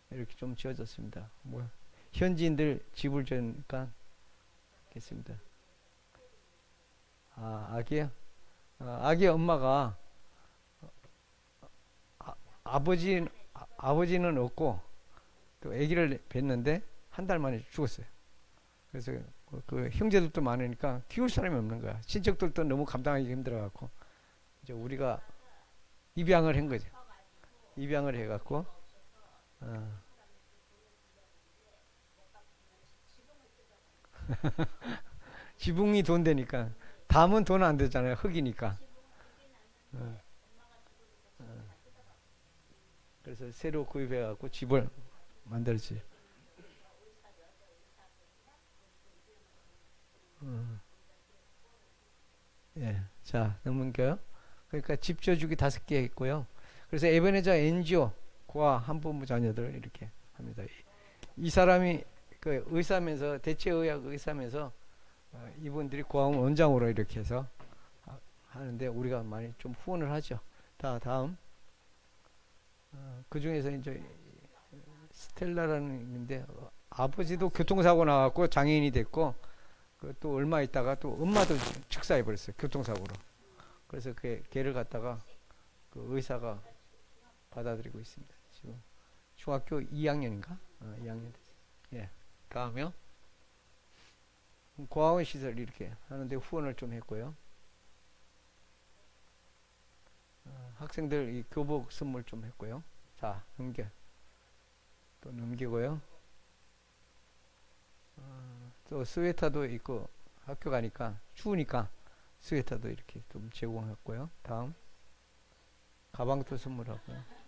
이렇게 좀 지어졌습니다. 뭐 현지인들 집을 지으니까 겠습니다. 아기요? 아기 엄마가 아버지는 없고 또 아기를 뵀는데 한 달 만에 죽었어요. 그래서 그 형제들도 많으니까 키울 사람이 없는 거야. 친척들도 너무 감당하기 힘들어갖고 이제 우리가 입양을 한 거죠. 입양을 해갖고 지붕이 돈 되니까, 담은 돈 안 되잖아요. 흙이니까. 그래서 새로 구입해갖고 집을 만들지. 예, 자 넘은겨요. 그러니까 집 지어주기 5개 했고요. 그래서 에베네자 NGO 고아 한부모 자녀들 이렇게 합니다. 이 사람이 그 의사면서 대체의학 의사면서 이분들이 고아원 원장으로 이렇게 해서 하는데 우리가 많이 좀 후원을 하죠. 다음 그 중에서 이제 스텔라라는 있는데 아버지도 교통사고 나갖고 장애인이 됐고 또 얼마 있다가 또 엄마도 즉사해 버렸어요. 교통사고로. 그래서 걔를 갖다가 그 의사가 받아들이고 있습니다. 지금 중학교 2학년인가? 2학년 됐어요. 예. 다음에요. 고아원 시설 이렇게 하는데 후원을 좀 했고요. 학생들 이 교복 선물 좀 했고요. 자, 또 넘기고요. 또 스웨터도 있고 학교 가니까 추우니까 스웨터도 이렇게 좀 제공했고요. 다음 가방도 선물하고요.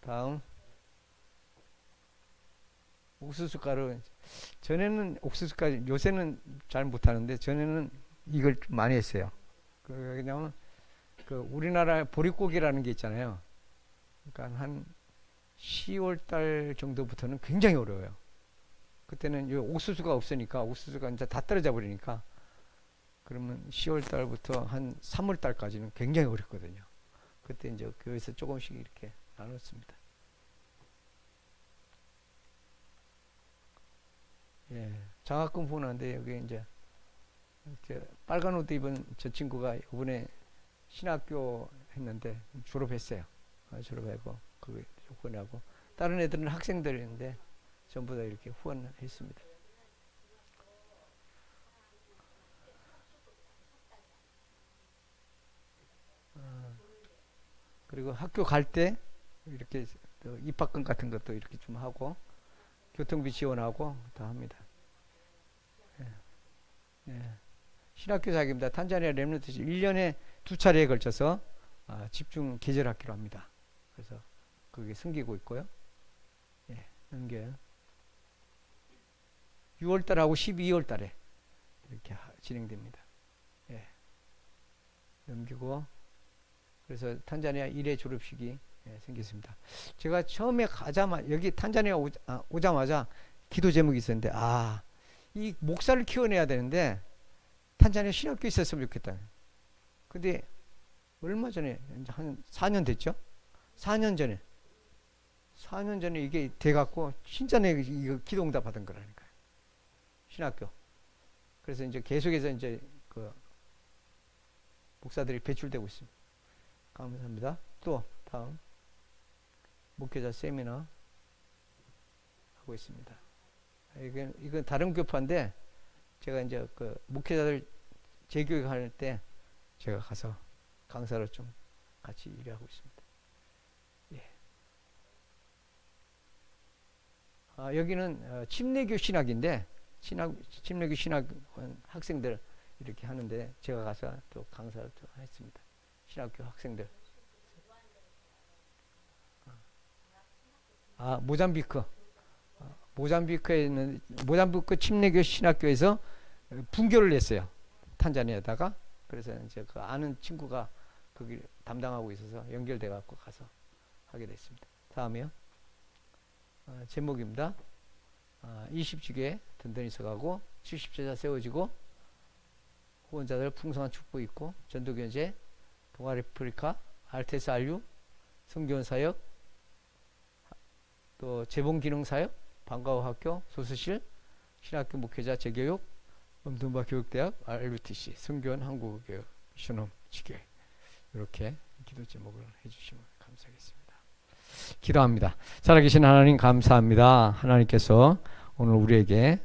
다음 옥수수 가루. 전에는 옥수수 가루, 요새는 잘 못하는데 전에는 이걸 좀 많이 했어요. 왜냐면 그 우리나라 보릿고기라는 게 있잖아요. 그러니까 한 10월 달 정도부터는 굉장히 어려워요. 그때는 옥수수가 없으니까, 옥수수가 이제 다 떨어져 버리니까, 그러면 10월 달부터 한 3월 달까지는 굉장히 어렵거든요. 그때 이제 교회에서 조금씩 이렇게 나눴습니다. 예, 장학금 후원하는데 여기 이제 이렇게 빨간 옷 입은 저 친구가 이번에 신학교 했는데 졸업했어요. 졸업하고 그거 후원하고, 다른 애들은 학생들인데 전부 다 이렇게 후원했습니다. 그리고 학교 갈 때 이렇게 입학금 같은 것도 이렇게 좀 하고 교통비 지원하고 다 합니다. 예. 예. 신학교 자기입니다. 탄자니아 렘넌트 1년에 2차례에 걸쳐서 집중 계절 학기로 합니다. 그래서 그게 생기고 있고요. 예, 넘겨요. 6월달하고 12월달에 이렇게 진행됩니다. 예, 넘기고, 그래서 탄자니아 1회 졸업식이 생겼습니다. 제가 처음에 가자마자 여기 탄자니아 오자마자 기도 제목이 있었는데, 이 목사를 키워내야 되는데 탄자니아 신학교 있었으면 좋겠다. 근데 얼마 전에 한 4년 됐죠? 4년 전에 이게 돼갖고 진짜 내가 이거 기도응답 받은 거라니까요. 신학교. 그래서 이제 계속해서 이제 그 목사들이 배출되고 있습니다. 감사합니다. 또 다음 목회자 세미나 하고 있습니다. 이건 다른 교파인데 제가 이제 그 목회자들 재교육할 때 제가 가서 강사로 좀 같이 일하고 있습니다. 예. 여기는 침례교 신학인데 침례교 신학 학생들 이렇게 하는데 제가 가서 또 강사를 또 했습니다. 신학교 학생들. 모잠비크에 있는 모잠비크 침례교 신학교에서 분교를 냈어요. 탄자니아에다가. 그래서 이제 그 아는 친구가 거기 담당하고 있어서 연결돼 갖고 가서 하게 됐습니다. 다음이요. 제목입니다. 20주기에 든든히 서가고 70제자 세워지고 후원자들 풍성한 축복 있고 전도견제 동아리프리카 알테스 알류 성교원 사역 또 재봉기능 사역 방과후 학교 소수실 신학교 목회자 재교육 음둔바 교육대학 RUTC 성교원 한국교육 미션홈 지교회 이렇게 기도 제목을 해주시면 감사하겠습니다. 기도합니다. 살아계신 하나님 감사합니다. 하나님께서 오늘 우리에게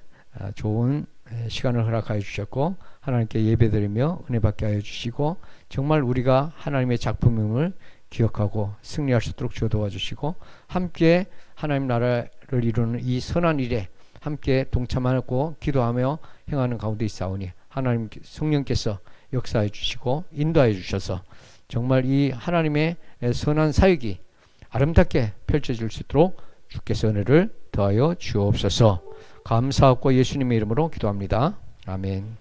좋은 시간을 허락하여 주셨고 하나님께 예배드리며 은혜 받게 하여 주시고 정말 우리가 하나님의 작품임을 기억하고 승리할 수 있도록 주어 도와주시고 함께 하나님 나라를 이루는 이 선한 일에 함께 동참하고 기도하며 행하는 가운데 있사오니 하나님 성령께서 역사해 주시고 인도해 주셔서 정말 이 하나님의 선한 사역이 아름답게 펼쳐질 수 있도록 주께서 은혜를 더하여 주옵소서. 감사하고 예수님의 이름으로 기도합니다. 아멘.